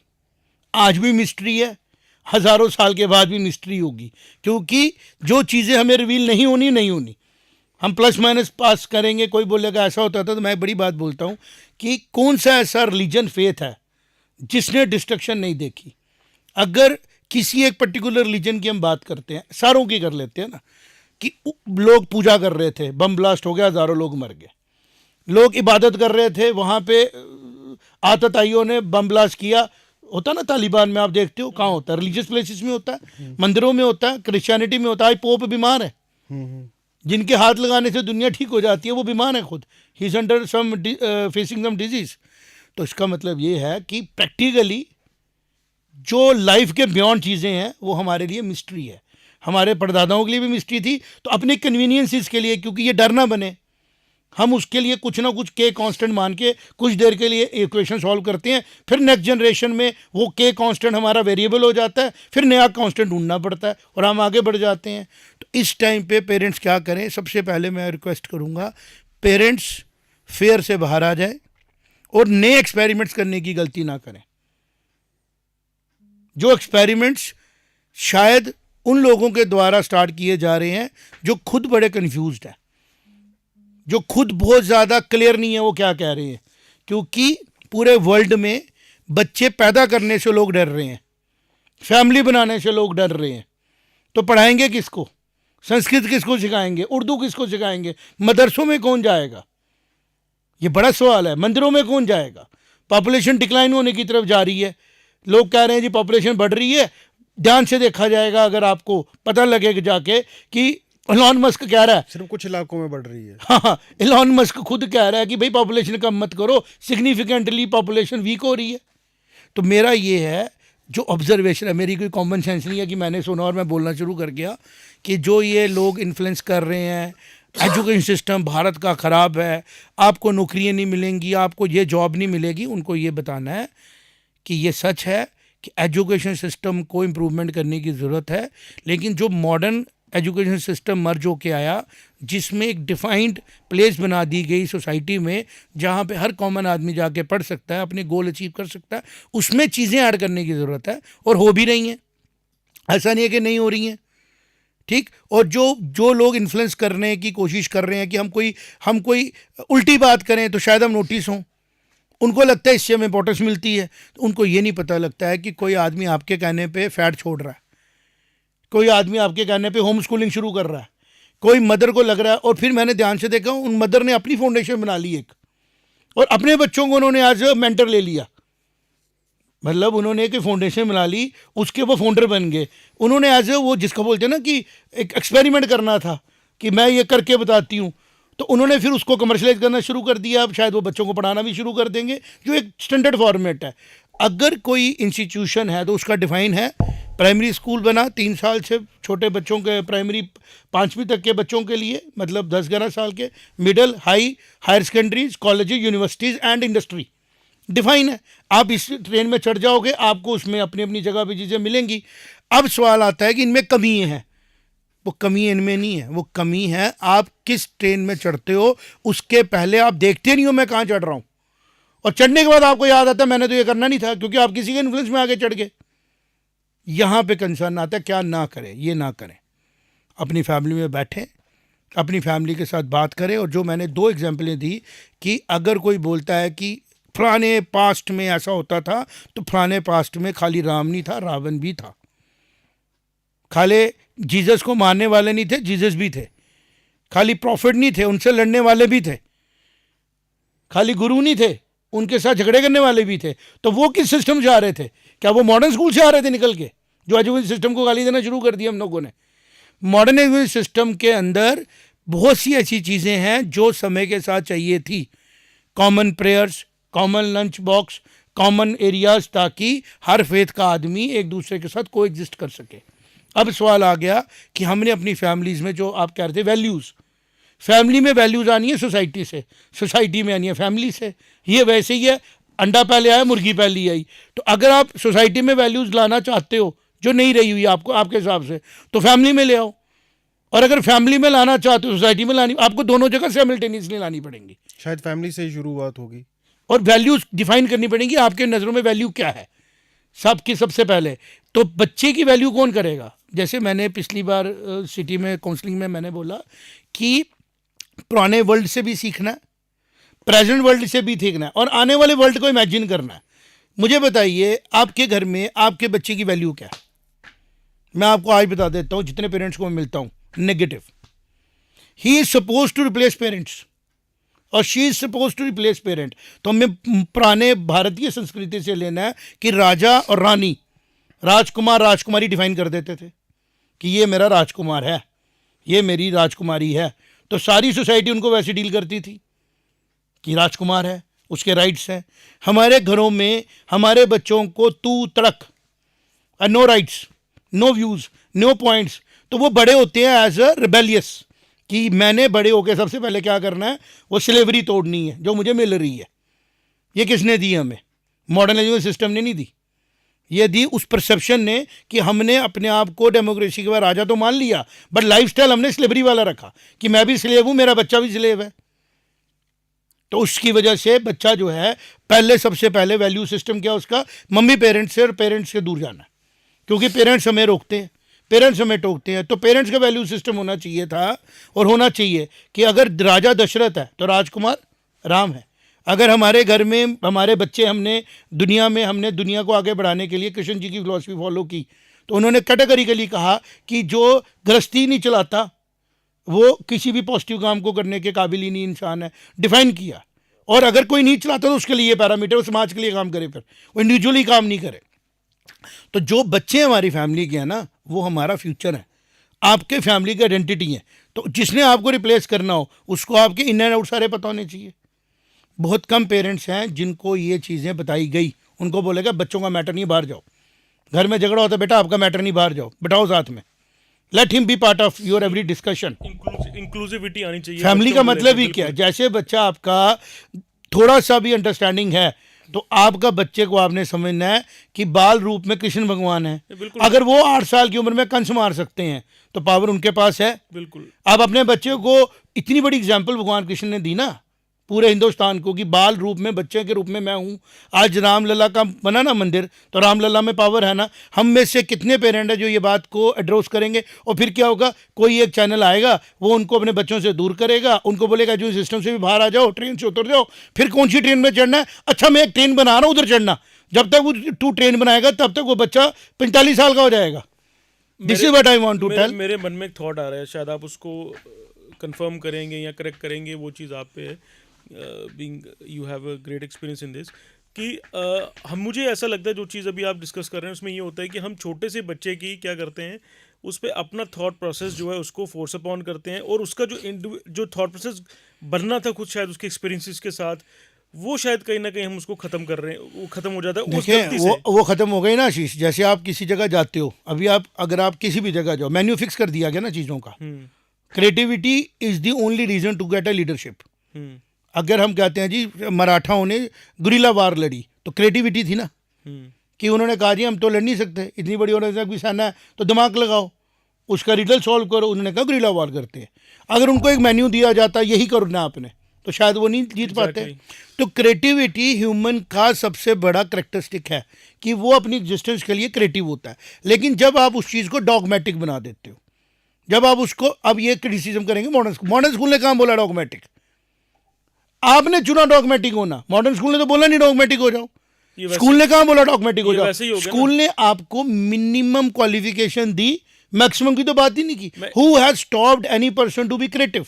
आज भी मिस्ट्री है, हज़ारों साल के बाद भी मिस्ट्री होगी, क्योंकि जो चीज़ें हमें रिवील नहीं होनी। हम प्लस माइनस पास करेंगे, कोई बोलेगा ऐसा होता था, तो मैं बड़ी बात बोलता हूँ कि कौन सा ऐसा रिलीजन फेथ है जिसने डिस्ट्रक्शन नहीं देखी। अगर किसी एक पर्टिकुलर रिलीजन की हम बात करते हैं, सारों की कर लेते हैं ना, कि लोग पूजा कर रहे थे, बम ब्लास्ट हो गया, हज़ारों लोग मर गए। लोग इबादत कर रहे थे, वहाँ पे आतताइयों ने बम ब्लास्ट किया। होता ना तालिबान में, आप देखते हो कहाँ होता है, रिलीजियस प्लेसेस में होता है, मंदिरों में होता है, क्रिश्चियनिटी में होता है। पोप बीमार है, जिनके हाथ लगाने से दुनिया ठीक हो जाती है, वो बीमार है खुद, he is under some facing some disease. तो इसका मतलब ये है कि प्रैक्टिकली जो लाइफ के बियॉन्ड चीज़ें हैं वो हमारे लिए मिस्ट्री है। हमारे परदादाओं के लिए भी मिस्ट्री थी, तो अपने कन्वीनियंसिस के लिए, क्योंकि ये डर ना बने, हम उसके लिए कुछ ना कुछ के कांस्टेंट मान के कुछ देर के लिए इक्वेशन सॉल्व करते हैं, फिर नेक्स्ट जनरेशन में वो के कांस्टेंट हमारा वेरिएबल हो जाता है, फिर नया कांस्टेंट ढूंढना पड़ता है और हम आगे बढ़ जाते हैं। तो इस टाइम पे पेरेंट्स क्या करें? सबसे पहले मैं रिक्वेस्ट करूँगा, पेरेंट्स फेयर से बाहर आ जाए और नए एक्सपेरिमेंट्स करने की गलती ना करें। जो एक्सपेरिमेंट्स शायद उन लोगों के द्वारा स्टार्ट किए जा रहे हैं जो खुद बड़े कन्फ्यूज्ड हैं, जो खुद बहुत ज़्यादा क्लियर नहीं है वो क्या कह रहे हैं, क्योंकि पूरे वर्ल्ड में बच्चे पैदा करने से लोग डर रहे हैं, फैमिली बनाने से लोग डर रहे हैं। तो पढ़ाएंगे किसको? संस्कृत किसको सिखाएंगे? उर्दू किसको सिखाएंगे? मदरसों में कौन जाएगा? ये बड़ा सवाल है। मंदिरों में कौन जाएगा? पॉपुलेशन डिक्लाइन होने की तरफ जा रही है। लोग कह रहे हैं जी पॉपुलेशन बढ़ रही है, ध्यान से देखा जाएगा अगर आपको पता लगेगा जाके कि इलॉन मस्क कह रहा है, सिर्फ कुछ इलाकों में बढ़ रही है। हाँ, इलॉन मस्क खुद कह रहा है कि भाई पॉपुलेशन कम मत करो, सिग्निफिकेंटली पॉपुलेशन वीक हो रही है। तो मेरा ये है जो ऑब्जर्वेशन है, मेरी कोई कॉमन सेंस नहीं है कि मैंने सुना और मैं बोलना शुरू कर गया, कि जो ये लोग इन्फ्लुएंस कर रहे हैं एजुकेशन सिस्टम भारत का ख़राब है, आपको नौकरियां नहीं मिलेंगी, आपको ये जॉब नहीं मिलेगी, उनको ये बताना है कि ये सच है कि एजुकेशन सिस्टम को इम्प्रूवमेंट करने की ज़रूरत है। लेकिन जो मॉडर्न एजुकेशन सिस्टम मर्ज होके आया, जिसमें एक डिफाइंड प्लेस बना दी गई सोसाइटी में जहाँ पे हर कॉमन आदमी जाके पढ़ सकता है, अपने गोल अचीव कर सकता है, उसमें चीज़ें ऐड करने की ज़रूरत है और हो भी रही हैं, ऐसा नहीं है कि नहीं हो रही हैं। ठीक। और जो लोग इन्फ्लुएंस करने की कोशिश कर रहे हैं कि हम कोई उल्टी बात करें तो शायद हम नोटिस हों, उनको लगता है इससे हमें इंपॉर्टेंस मिलती है, तो उनको ये नहीं पता लगता है कि कोई आदमी आपके कहने पे फैट छोड़ रहा है, कोई आदमी आपके कहने पे होम स्कूलिंग शुरू कर रहा है, कोई मदर को लग रहा है। और फिर मैंने ध्यान से देखा, उन मदर ने अपनी फाउंडेशन बना ली एक, और अपने बच्चों को उन्होंने एज ए मेंटर ले लिया। मतलब उन्होंने एक फाउंडेशन बना ली, उसके वो फाउंडर बन गए। उन्होंने एज ए वो जिसको बोलते हैं ना कि एक एक्सपेरिमेंट करना था कि मैं ये करके बताती हूँ, तो उन्होंने फिर उसको कमर्शलाइज करना शुरू कर दिया। अब शायद वो बच्चों को पढ़ाना भी शुरू कर देंगे, जो एक स्टैंडर्ड फॉर्मेट है। अगर कोई इंस्टीट्यूशन है तो उसका डिफाइन है। प्राइमरी स्कूल बना 3 साल से छोटे बच्चों के, प्राइमरी 5वीं तक के बच्चों के लिए, मतलब 10-11 साल के, middle, higher secondaries, colleges, universities and industry define है। आप इस ट्रेन में चढ़ जाओगे, आपको उसमें अपनी अपनी जगह पर चीज़ें मिलेंगी। अब सवाल आता है कि इनमें कमी है। वो कमी इनमें नहीं है, वो कमी है आप किस ट्रेन में चढ़ते हो। उसके पहले आप देखते नहीं हो मैं कहाँ चढ़ रहा हूँ, और चढ़ने के बाद आपको याद आता है मैंने तो ये करना नहीं था, क्योंकि आप किसी के इन्फ्लुएंस में आगे चढ़ गए। यहाँ पे कंसर्न आता है क्या ना करें, ये ना करें। अपनी फैमिली में बैठें, अपनी फैमिली के साथ बात करें। और जो मैंने 2 एग्जाम्पलें दी कि अगर कोई बोलता है कि फलाने पास्ट में ऐसा होता था, तो फलाने पास्ट में खाली राम नहीं था, रावण भी था। खाली जीसस को मारने वाले नहीं थे, जीसस भी थे। खाली प्रॉफिट नहीं थे, उनसे लड़ने वाले भी थे। खाली गुरु नहीं थे, उनके साथ झगड़े करने वाले भी थे। तो वो किस सिस्टम से आ रहे थे? क्या वो मॉडर्न स्कूल से आ रहे थे निकल के, जो एजुकेशन सिस्टम को गाली देना शुरू कर दिया हम लोगों ने? मॉडर्न एजुकेशन सिस्टम के अंदर बहुत सी ऐसी चीज़ें हैं जो समय के साथ चाहिए थी। Common prayers, common lunch box, common areas, ताकि हर फेथ का आदमी एक दूसरे के साथ कोएग्जिस्ट कर सके। अब सवाल आ गया कि हमने अपनी फैमिलीज़ में, जो आप कह रहे थे वैल्यूज़, फैमिली में वैल्यूज़ आनी है सोसाइटी से, सोसाइटी में आनी है फैमिली से। ये वैसे ही है, अंडा पहले आया मुर्गी पहले आई। तो अगर आप सोसाइटी में वैल्यूज़ लाना चाहते हो जो नहीं रही हुई आपको, आपके हिसाब से, तो फैमिली में ले आओ। और अगर फैमिली में लाना चाहते हो, सोसाइटी में लानी, आपको दोनों जगह साइमल्टेनियसली लानी पड़ेंगी। शायद फैमिली से ही शुरुआत होगी। और वैल्यूज़ डिफाइन करनी पड़ेंगी, आपके नज़रों में वैल्यू क्या है सबकी। सबसे पहले तो बच्चे की वैल्यू कौन करेगा? जैसे मैंने पिछली बार सिटी में काउंसलिंग में मैंने बोला कि पुराने वर्ल्ड से भी सीखना है, प्रेजेंट वर्ल्ड से भी सीखना है, और आने वाले वर्ल्ड को इमेजिन करना है। मुझे बताइए आपके घर में आपके बच्चे की वैल्यू क्या है? मैं आपको आज बता देता हूँ, जितने पेरेंट्स को मैं मिलता हूँ, negative. He is suppose to replace parents और she is suppose to replace parent. तो हमें पुराने भारतीय संस्कृति से लेना है कि राजा और रानी, राजकुमार राजकुमारी डिफाइन कर देते थे कि ये मेरा राजकुमार है, ये मेरी राजकुमारी है। तो सारी सोसाइटी उनको वैसे डील करती थी कि राजकुमार है, उसके राइट्स हैं। हमारे घरों में हमारे बच्चों को तू तड़क, no rights, no views, no points. तो वो बड़े होते हैं एज अ रिबेलियस कि मैंने बड़े होकर सबसे पहले क्या करना है, वो स्लेवरी तोड़नी है जो मुझे मिल रही है। ये किसने दी हमें? मॉडर्न एजुकेशन सिस्टम ने नहीं दी, ये दी उस परसेप्शन ने कि हमने अपने आप को डेमोक्रेसी के बाद राजा तो मान लिया, बट लाइफस्टाइल हमने स्लेवरी वाला रखा कि मैं भी स्लेव हूँ, मेरा बच्चा भी स्लेव है। तो उसकी वजह से बच्चा जो है, पहले सबसे पहले वैल्यू सिस्टम क्या उसका, मम्मी पेरेंट्स से और पेरेंट्स से दूर जाना, क्योंकि पेरेंट्स हमें रोकते हैं, पेरेंट्स हमें टोकते हैं। तो पेरेंट्स का वैल्यू सिस्टम होना चाहिए था, और होना चाहिए कि अगर राजा दशरथ है तो राजकुमार राम है। अगर हमारे घर में हमारे बच्चे, हमने दुनिया को आगे बढ़ाने के लिए कृष्ण जी की फिलॉसफी फॉलो की, तो उन्होंने कैटेगरिकली कहा कि जो गृहस्थी नहीं चलाता वो किसी भी पॉजिटिव काम को करने के काबिल ही नहीं इंसान है, डिफाइन किया। और अगर कोई नहीं चलाता तो उसके लिए ये पैरामीटर, वो समाज के लिए काम करे, फिर वो इंडिविजुअली काम नहीं करे। तो जो बच्चे हमारी फैमिली के हैं ना, वो हमारा फ्यूचर है, आपके फैमिली की आइडेंटिटी है। तो जिसने आपको रिप्लेस करना हो उसको आपके इन एंड आउट सारे पता होने चाहिए। बहुत कम पेरेंट्स हैं जिनको ये चीज़ें बताई गई, उनको बोलेगा बच्चों का मैटर नहीं, बाहर जाओ। घर में झगड़ा होता है, बेटा आपका मैटर नहीं, बाहर जाओ, बैठाओ साथ में, let him B part of your every discussion. Inclusivity आनी चाहिए फैमिली का बच्चों को मतलब ही लेकर, क्या है, जैसे बच्चा आपका थोड़ा सा भी अंडरस्टैंडिंग है तो आपका बच्चे को आपने समझना है कि बाल रूप में कृष्ण भगवान है। बिल्कुल। अगर वो 8 साल की उम्र में कंस मार सकते हैं तो पावर उनके पास है। बिल्कुल। आप अपने बच्चे को इतनी बड़ी एग्जाम्पल भगवान कृष्ण ने दी ना पूरे हिंदुस्तान को कि बाल रूप में, बच्चे के रूप में मैं हूँ। आज रामलला का बना ना मंदिर, तो रामलला में पावर है ना। हम में से कितने पेरेंट हैं जो ये बात को एड्रेस करेंगे? और फिर क्या होगा, कोई एक चैनल आएगा, वो उनको अपने बच्चों से दूर करेगा, उनको बोलेगा जो सिस्टम से भी बाहर आ जाओ, ट्रेन से उतर जाओ। फिर कौन सी ट्रेन में चढ़ना है? अच्छा मैं एक ट्रेन बना रहा हूँ, उधर चढ़ना। जब तक वो तू ट्रेन बनाएगा तब तक वो बच्चा 45 साल का हो जाएगा। This is what I want to tell. मेरे मन में एक थॉट आ रहा है, शायद आप उसको कंफर्म करेंगे या करेक्ट करेंगे, वो चीज़ आप पे being you have a great experience in this, कि हम, मुझे ऐसा लगता है जो चीज़ अभी आप डिस्कस कर रहे हैं उसमें ये होता है कि हम छोटे से बच्चे की क्या करते हैं, उस पर अपना थॉट प्रोसेस जो है उसको फोर्स अपॉन करते हैं, और उसका जो थॉट प्रोसेस बनना था खुद शायद उसके एक्सपीरियंसेस के साथ, वो शायद कहीं ना कहीं हम उसको खत्म कर रहे हैं, वो खत्म हो जाता है उस गलती से। वो खत्म हो गई ना आशीष। जैसे आप किसी जगह जाते हो, अभी आप अगर आप किसी भी जगह जाओ, मेन्यू फिक्स कर दिया गया ना चीज़ों का। Creativity is the only reason to get a leadership. अगर हम कहते हैं जी मराठाओं ने गुरिल्ला वार लड़ी, तो क्रिएटिविटी थी ना, कि उन्होंने कहा जी हम तो लड़ नहीं सकते, इतनी बड़ी ऑर्गेनाइजेशन की सेना है, तो दिमाग लगाओ, उसका रिडल सॉल्व करो। उन्होंने कहा गुरिल्ला वार करते हैं। अगर उनको एक मेन्यू दिया जाता यही करना आपने, तो शायद वो नहीं जीत पाते। तो क्रिएटिविटी ह्यूमन का सबसे बड़ा करेक्टरिस्टिक है कि वो अपनी एग्जिस्टेंस के लिए क्रिएटिव होता है। लेकिन जब आप उस चीज़ को डॉगमेटिक बना देते हो, जब आप उसको, अब ये क्रिटिसिज्म करेंगे मॉडर्न स्कूल ने कहाँ बोला डॉगमेटिक? आपने चुना डॉगमेटिक होना, मॉडर्न स्कूल ने तो बोला नहीं डॉगमेटिक हो जाओ। स्कूल ने कहाँ बोला डॉगमेटिक हो जाओ? स्कूल ने आपको मिनिमम क्वालिफिकेशन दी, मैक्सिमम की तो बात ही नहीं की। Who has stopped any person to be creative?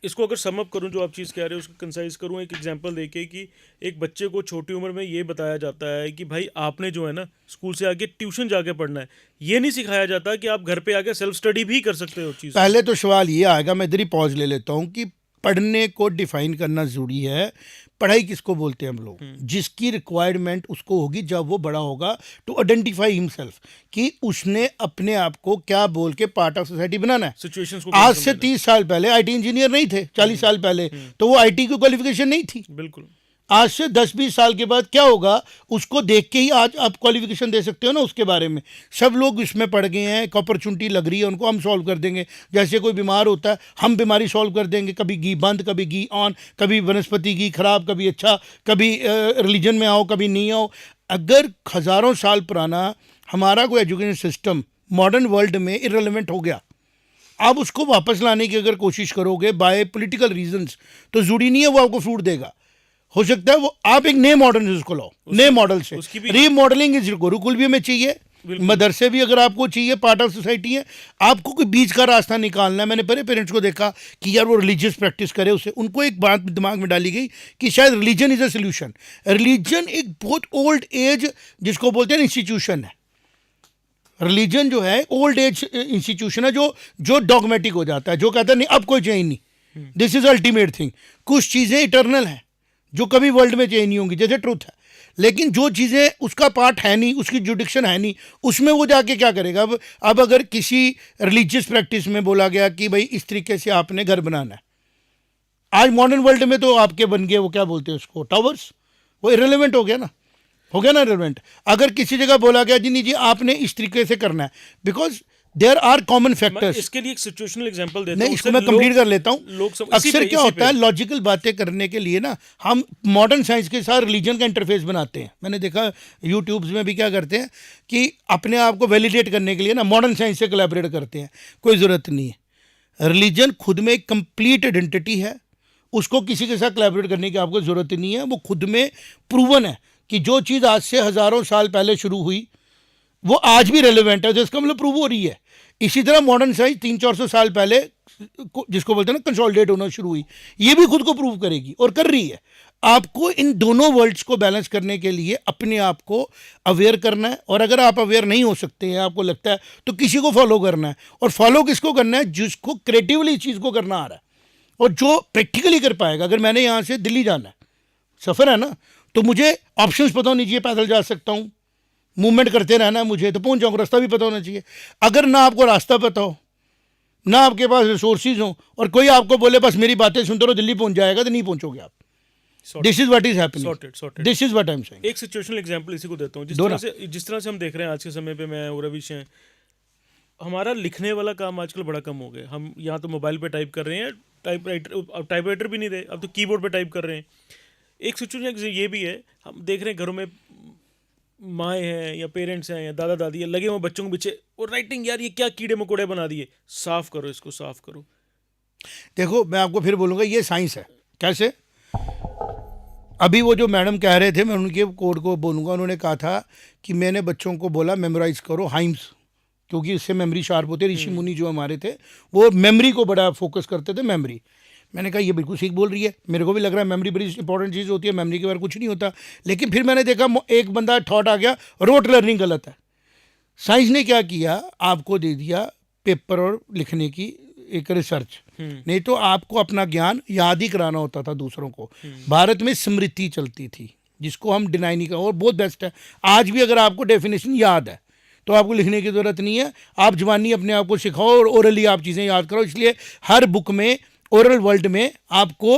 इसको अगर सम अप करूं, जो आप चीज़ कह रहे हो उसको कंसाइज करूं एक एग्जांपल देके, कि एक बच्चे को छोटी उम्र में ये बताया जाता है कि भाई आपने जो है ना स्कूल से आके ट्यूशन जाके पढ़ना है, ये नहीं सिखाया जाता कि आप घर पे आके सेल्फ स्टडी भी कर सकते हो चीज़। पहले तो सवाल ये आएगा, मैं इधर ही पॉज ले लेता हूँ, कि पढ़ने को डिफाइन करना ज़रूरी है। पढ़ाई किसको बोलते हैं हम लोग? जिसकी रिक्वायरमेंट उसको होगी जब वो बड़ा होगा, टू आइडेंटिफाई हिमसेल्फ, कि उसने अपने आप को क्या बोल के पार्ट ऑफ सोसाइटी बनाना है। सिचुएशंस को आज से 30 साल पहले आईटी इंजीनियर नहीं थे, 40 साल पहले तो वो आईटी की क्वालिफिकेशन नहीं थी। बिल्कुल। आज से 10-20 साल के बाद क्या होगा, उसको देख के ही आज आप क्वालिफिकेशन दे सकते हो ना उसके बारे में। सब लोग इसमें पढ़ गए हैं, एक अपॉर्चुनिटी लग रही है उनको, हम सॉल्व कर देंगे। जैसे कोई बीमार होता है, हम बीमारी सॉल्व कर देंगे, कभी घी बंद, कभी घी ऑन, कभी वनस्पति घी खराब, कभी अच्छा, कभी रिलीजन में आओ, कभी नहीं आओ। अगर हज़ारों साल पुराना हमारा कोई एजुकेशन सिस्टम मॉडर्न वर्ल्ड में इररिलेवेंट हो गया, आप उसको वापस लाने की अगर कोशिश करोगे बाय पॉलिटिकल रीजंस, तो ज़रूरी नहीं है वो आपको फ्रूट देगा। हो सकता है वो आप एक नए मॉडल से उसको लाओ, नए मॉडल से। रीमॉडलिंग इज गुरुकुल भी हमें चाहिए, मदरसे भी अगर आपको चाहिए, पार्ट ऑफ सोसाइटी है। आपको कोई बीच का रास्ता निकालना है। मैंने पहले पेरेंट्स को देखा कि यार वो रिलीजियस प्रैक्टिस करे, उससे उनको एक बात दिमाग में डाली गई कि शायद religion is a solution. Religion एक बहुत ओल्ड एज जिसको बोलते हैं इंस्टीट्यूशन है। रिलीजन जो है ओल्ड एज इंस्टीट्यूशन है, जो डॉगमेटिक हो जाता है, जो कहता है नहीं अब कोई चेंज नहीं, दिस इज अल्टीमेट थिंग। कुछ चीज़ें इटर्नल हैं जो कभी वर्ल्ड में चेंज नहीं होंगी, जैसे ट्रुथ है। लेकिन जो चीज़ें उसका पार्ट है नहीं, उसकी जुडिक्शन है नहीं, उसमें वो जाके क्या करेगा? अब अगर किसी रिलीजियस प्रैक्टिस में बोला गया कि भाई इस तरीके से आपने घर बनाना है, आज मॉडर्न वर्ल्ड में तो आपके बन गए, वो क्या बोलते हैं उसको, टावर्स, वो इररिलेवेंट हो गया ना, हो गया ना इररिलेवेंट। अगर किसी जगह बोला गया जी नहीं जी आपने इस तरीके से करना है, because there are common factors. इसके लिए एक सिचुएशनल एग्जांपल देता हूं, इसको मैं कंप्लीट कर लेता हूं। अक्सर क्या होता है, लॉजिकल बातें करने के लिए ना हम मॉडर्न साइंस के साथ रिलीजन का इंटरफेस बनाते हैं। मैंने देखा यूट्यूब में भी क्या करते हैं कि अपने आप को वैलिडेट करने के लिए ना मॉडर्न साइंस से कोलैबोरेट करते हैं। कोई ज़रूरत नहीं है। रिलीजन खुद में एक कंप्लीट आइडेंटिटी है, उसको किसी के साथ कोलैबोरेट करने की आपको ज़रूरत नहीं है। वो खुद में प्रूवन है कि जो चीज़ आज से हज़ारों साल पहले शुरू हुई, वो आज भी रेलेवेंट है, तो इसका मतलब प्रूव हो रही है। इसी तरह मॉडर्न साइंस 300-400 साल पहले जिसको बोलते हैं ना कंसोलिडेट होना शुरू हुई, ये भी खुद को प्रूव करेगी और कर रही है। आपको इन दोनों वर्ल्ड्स को बैलेंस करने के लिए अपने आप को अवेयर करना है, और अगर आप अवेयर नहीं हो सकते हैं, आपको लगता है, तो किसी को फॉलो करना है। और फॉलो किसको करना है? जिसको क्रिएटिवली इस चीज़ को करना आ रहा है और जो प्रैक्टिकली कर पाएगा। अगर मैंने यहाँ से दिल्ली जाना है, सफ़र है ना, तो मुझे ऑप्शंस पता होनी चाहिए, पैदल जा सकता हूँ, मूवमेंट करते रहना है मुझे, तो पहुँच जाऊँगा। रास्ता भी पता होना चाहिए। अगर ना आपको रास्ता पता हो, ना आपके पास रिसोर्सेज हो, और कोई आपको बोले बस मेरी बातें सुनते रहो दिल्ली पहुँच जाएगा, तो नहीं पहुँचोगे आप। This is what is happening, Sorted. This is what I am saying. एक सिचुएशनल एग्जांपल इसी को देता हूँ। जिस तरह से हम देख रहे हैं आज के समय पे, मैं और रविश हैं, हमारा लिखने वाला काम आजकल बड़ा कम हो गया। हम यहाँ तो मोबाइल पे टाइप कर रहे हैं, टाइपराइटर भी नहीं रहे, अब तो कीबोर्ड पे टाइप कर रहे हैं। एक सिचुएशन ये भी है, हम देख रहे हैं घरों में माएँ हैं या पेरेंट्स हैं या दादा दादी लगे हुए बच्चों के पीछे, और राइटिंग, यार ये क्या कीड़े मकोड़े बना दिए, साफ करो इसको, साफ करो। देखो, मैं आपको फिर बोलूँगा, ये साइंस है। कैसे? अभी वो जो मैडम कह रहे थे, मैं उनके कोड को बोलूँगा, उन्होंने कहा था कि मैंने बच्चों को बोला मेमोराइज करो हाइम्स, क्योंकि इससे मेमोरी शार्प होती है। ऋषि मुनि जो हमारे थे वो मेमोरी को बड़ा फोकस करते थे, मेमोरी। मैंने कहा ये बिल्कुल ठीक बोल रही है, मेरे को भी लग रहा है मेमोरी बड़ी इंपॉर्टेंट चीज़ होती है, मेमोरी के बारे कुछ नहीं होता। लेकिन फिर मैंने देखा एक बंदा थॉट आ गया, रोट लर्निंग गलत है। साइंस ने क्या किया, आपको दे दिया पेपर और लिखने की एक रिसर्च, नहीं तो आपको अपना ज्ञान याद ही कराना होता था दूसरों को। भारत में स्मृति चलती थी, जिसको हम डिनाई नहीं कर, और बहुत बेस्ट है। आज भी अगर आपको डेफिनेशन याद है तो आपको लिखने की ज़रूरत नहीं है, आप जवानी अपने आप को सिखाओ और ओरली आप चीज़ें याद करो। इसलिए हर बुक में, ओरल वर्ल्ड में आपको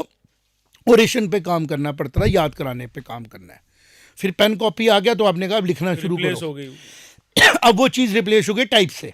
ओरेशन पे काम करना पड़ता है, याद कराने पे काम करना है। फिर पेन कॉपी आ गया तो आपने कहा अब लिखना शुरू रिप्लेस करो। हो गई, अब वो चीज़ रिप्लेस हो गई टाइप से।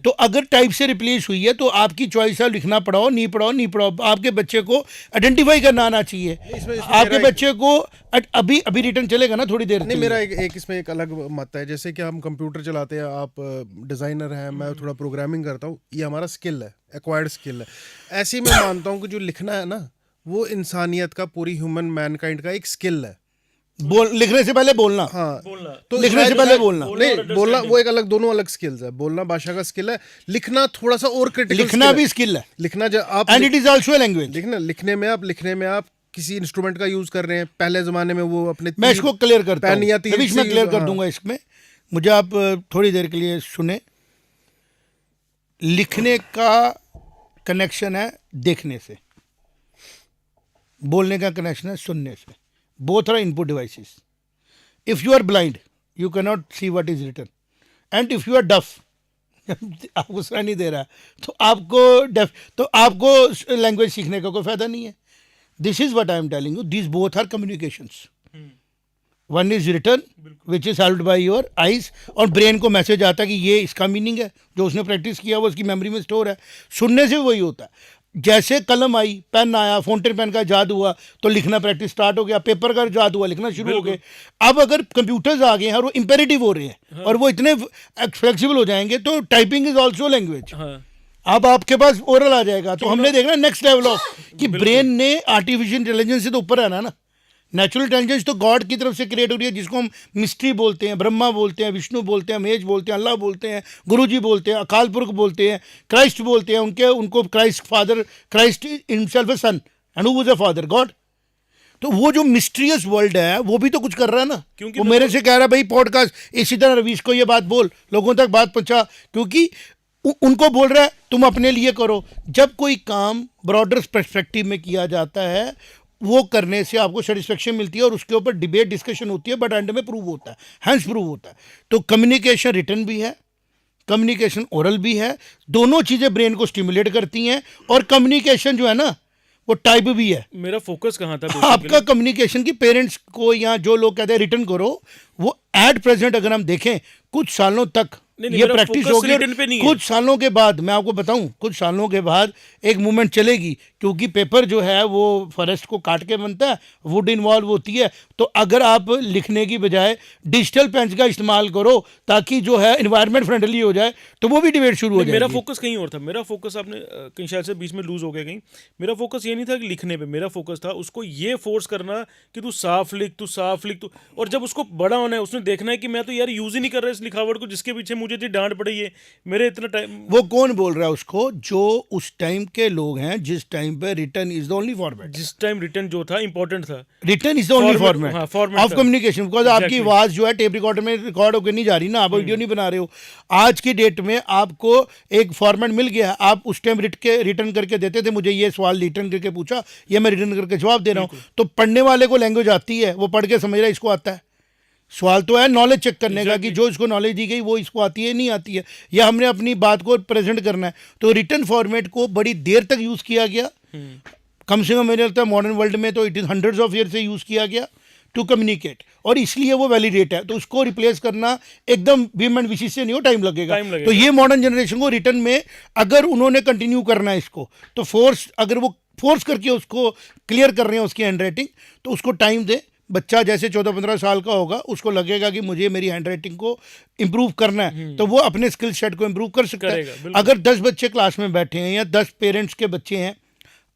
तो अगर टाइप से रिप्लेस हुई है तो आपकी चॉइस है, लिखना पढ़ाओ, नहीं पढ़ाओ, नहीं पढ़ाओ। आपके बच्चे को आइडेंटिफाई करना आना चाहिए। आपके बच्चे को अभी रिटर्न चलेगा ना थोड़ी देर नहीं, मेरा एक इसमें एक अलग मत है। जैसे कि हम कंप्यूटर चलाते हैं, आप डिज़ाइनर हैं, मैं थोड़ा प्रोग्रामिंग करता हूँ, ये हमारा स्किल है, एक्वायर्ड स्किल है। ऐसे ही मैं मानता हूँ कि जो लिखना है ना, वो इंसानियत का, पूरी ह्यूमन मैनकाइंड का एक स्किल है। लिखने से पहले बोलना, हाँ, तो लिखने से पहले बोलना, नहीं बोलना वो एक अलग, दोनों अलग स्किल्स है। बोलना भाषा का स्किल है, लिखना थोड़ा सा और क्रिटिकल, लिखना भी स्किल है। लिखना आप, and it is also a language. लिखने में आप किसी इंस्ट्रूमेंट का यूज कर रहे हैं। पहले जमाने में वो अपने, मैं इसको क्लियर करता हूं, मैं क्लियर कर दूंगा इसमें, मुझे आप थोड़ी देर के लिए सुने। लिखने का कनेक्शन है देखने से, बोलने का कनेक्शन है सुनने से। Both are input devices. If you are blind you can not see what is written, and if you are deaf, आपको सुनाई नहीं दे रहा तो आपको लैंग्वेज सीखने का कोई फायदा नहीं है। This is what I am telling you, this both are communications. One is written which is held by your eyes, और ब्रेन को मैसेज आता है कि ये इसका मीनिंग है, जो उसने प्रैक्टिस किया वो उसकी मेमोरी में स्टोर है। सुनने से वही होता है। जैसे कलम आई, पेन आया, फाउंटेन पेन का इजाद हुआ तो लिखना प्रैक्टिस स्टार्ट हो गया, पेपर का इजाद हुआ, लिखना शुरू हो गए। अब अगर कंप्यूटर्स आ गए हैं और वो इंपेरेटिव हो रहे हैं, हाँ, और वो इतने फ्लेक्सिबल हो जाएंगे, तो टाइपिंग इज ऑल्सो लैंग्वेज। अब आपके पास ओरल आ जाएगा, तो हमने देखना नेक्स्ट लेवल ऑफ कि ब्रेन ने आर्टिफिशियल इंटेलिजेंस से तो ऊपर रहना ना। नेचुरल इंटेलिजेंस तो गॉड की तरफ से क्रिएट हो रही है, जिसको हम मिस्ट्री बोलते हैं, ब्रह्मा बोलते हैं, विष्णु बोलते हैं, महेश बोलते हैं, अल्लाह बोलते हैं, गुरुजी बोलते हैं, अकाल पुरख बोलते हैं, क्राइस्ट बोलते हैं। उनको Christ father, Christ himself a son and who was a father, God. तो वो जो मिस्ट्रियस वर्ल्ड है वो भी तो कुछ कर रहा है ना। वो मेरे से कह रहा है भाई पॉडकास्ट इसी तरह रवीश को ये बात बोल, लोगों तक बात पहुंचा, क्योंकि उनको बोल रहा है तुम अपने लिए करो। जब कोई काम ब्रॉडर पर्सपेक्टिव में किया जाता है, वो करने से आपको सेटिस्फेक्शन मिलती है और उसके ऊपर डिबेट डिस्कशन होती है, बट एंड में प्रूव होता है, हैंस प्रूव होता है। तो कम्युनिकेशन रिटन भी है, कम्युनिकेशन ओरल भी है, दोनों चीज़ें ब्रेन को स्टिमुलेट करती हैं। और कम्युनिकेशन जो है ना वो टाइप भी है। मेरा फोकस कहाँ था आपका कम्युनिकेशन की पेरेंट्स को, या जो लोग कहते हैं रिटर्न करो, वो एट प्रेजेंट अगर हम देखें कुछ सालों तक ये प्रैक्टिस होगी, कुछ सालों के बाद मैं आपको बताऊं, कुछ सालों के बाद एक मूवमेंट चलेगी क्योंकि पेपर जो है वो फॉरेस्ट को काट के बनता है, वुड इन्वॉल्व होती है। तो अगर आप लिखने की बजाय डिजिटल पेन्स का इस्तेमाल करो ताकि जो है इन्वायरमेंट फ्रेंडली हो जाए, तो वो भी डिबेट शुरू हो नहीं, मेरा जाएगी। फोकस कहीं और था। मेरा फोकस आपने कहीं शायद से बीच में लूज हो गया कहीं। मेरा फोकस ये नहीं था कि लिखने पे, मेरा फोकस था उसको ये फोर्स करना कि तू साफ लिख, तू साफ लिख, तू। और जब उसको बड़ा होना है, उसने देखना है कि मैं तो यार यूज ही नहीं कर रहा इस लिखावट को जिसके पीछे मुझे इतनी डांट पड़ी है, मेरे इतना टाइम। वो कौन बोल रहा है उसको? जो उस टाइम के लोग हैं जिस टाइम पे return is the only format. जिस टाइम रिटर्न जो था इंपॉर्टेंट था, return is the only Format, हाँ, फॉर्मेट format ऑफ था। कम्युनिकेशन, बिकॉज आपकी Exactly. आवाज जो है टेप रिकॉर्डर में रिकॉर्ड होकर नहीं जा रही ना, आप वीडियो नहीं बना रहे हो। आज की डेट में आपको एक फॉर्मेट मिल गया, आप उस टाइम रिटर्न करके देते थे, मुझे ये सवाल रिटर्न करके पूछा, ये मैं रिटर्न करके जवाब दे रहा हूँ। तो पढ़ने वाले को लैंग्वेज आती है, वो पढ़ के समझ रहा है इसको आता है। सवाल तो है नॉलेज चेक करने का कि जो इसको नॉलेज दी गई वो इसको आती है नहीं आती है, या हमने अपनी बात को प्रेजेंट करना है। तो रिटर्न फॉर्मेट को बड़ी देर तक यूज़ किया गया, कम से कम मेरे लगता है मॉडर्न वर्ल्ड में तो it is hundreds of year से यूज़ किया गया टू कम्युनिकेट, और इसलिए वो वैलिडेट है। तो उसको रिप्लेस करना एकदम विम एंड विशेष से नहीं हो, टाइम लगेगा। तो ये मॉडर्न जनरेशन को रिटर्न में अगर उन्होंने कंटिन्यू करना है इसको, तो अगर वो फोर्स करके उसको क्लियर कर रहे हैं उसकी हैंड राइटिंग, तो उसको टाइम दे। बच्चा जैसे 14-15 साल का होगा, उसको लगेगा कि मुझे मेरी हैंड राइटिंग को इम्प्रूव करना है, तो वो अपने स्किल सेट को इम्प्रूव कर सकता है। अगर 10 बच्चे क्लास में बैठे हैं या 10 पेरेंट्स के बच्चे हैं,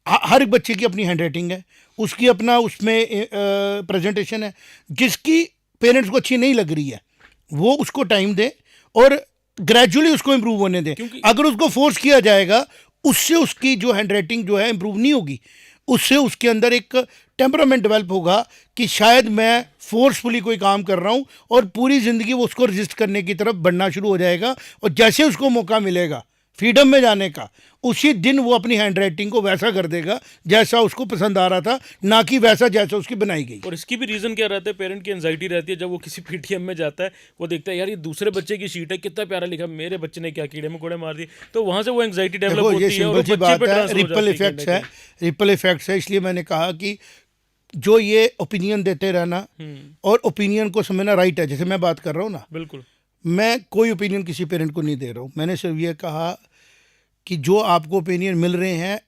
हर एक बच्चे की अपनी हैंड राइटिंग है, उसकी अपना उसमें प्रेजेंटेशन है, जिसकी पेरेंट्स को अच्छी नहीं लग रही है वो उसको टाइम दे और ग्रेजुअली उसको इम्प्रूव होने दें। अगर उसको फोर्स किया जाएगा, उससे उसकी जो हैंड राइटिंग जो है इम्प्रूव नहीं होगी, उससे उसके अंदर एक टेम्परामेंट डेवलप होगा कि शायद मैं फोर्सफुली कोई काम कर रहा हूँ, और पूरी ज़िंदगी वो उसको रजिस्ट करने की तरफ बढ़ना शुरू हो जाएगा। और जैसे उसको मौका मिलेगा फ्रीडम में जाने का, उसी दिन वो अपनी हैंड राइटिंग को वैसा कर देगा जैसा उसको पसंद आ रहा था, ना कि वैसा जैसा उसकी बनाई गई। और इसकी भी रीज़न क्या रहता है? पेरेंट की एंजाइटी रहती है जब वो किसी पीटीएम में जाता है, वो देखता है यार ये दूसरे बच्चे की शीट है, कितना प्यारा लिखा, मेरे बच्चे ने क्या कीड़े मकोड़े मार दिए, तो वहाँ से वो एंजाइटी डेवलप होती है और सिंपल सी बात है, रिपल इफेक्ट्स है, रिपल इफेक्ट्स है। इसलिए मैंने कहा कि जो ये ओपिनियन देते रहना और ओपिनियन को समझना राइट है। जैसे मैं बात कर रहा हूँ ना, बिल्कुल, मैं कोई ओपिनियन किसी पेरेंट को नहीं दे रहा हूँ। मैंने सिर्फ ये कहा कि जो आपको ओपिनियन मिल रहे हैं,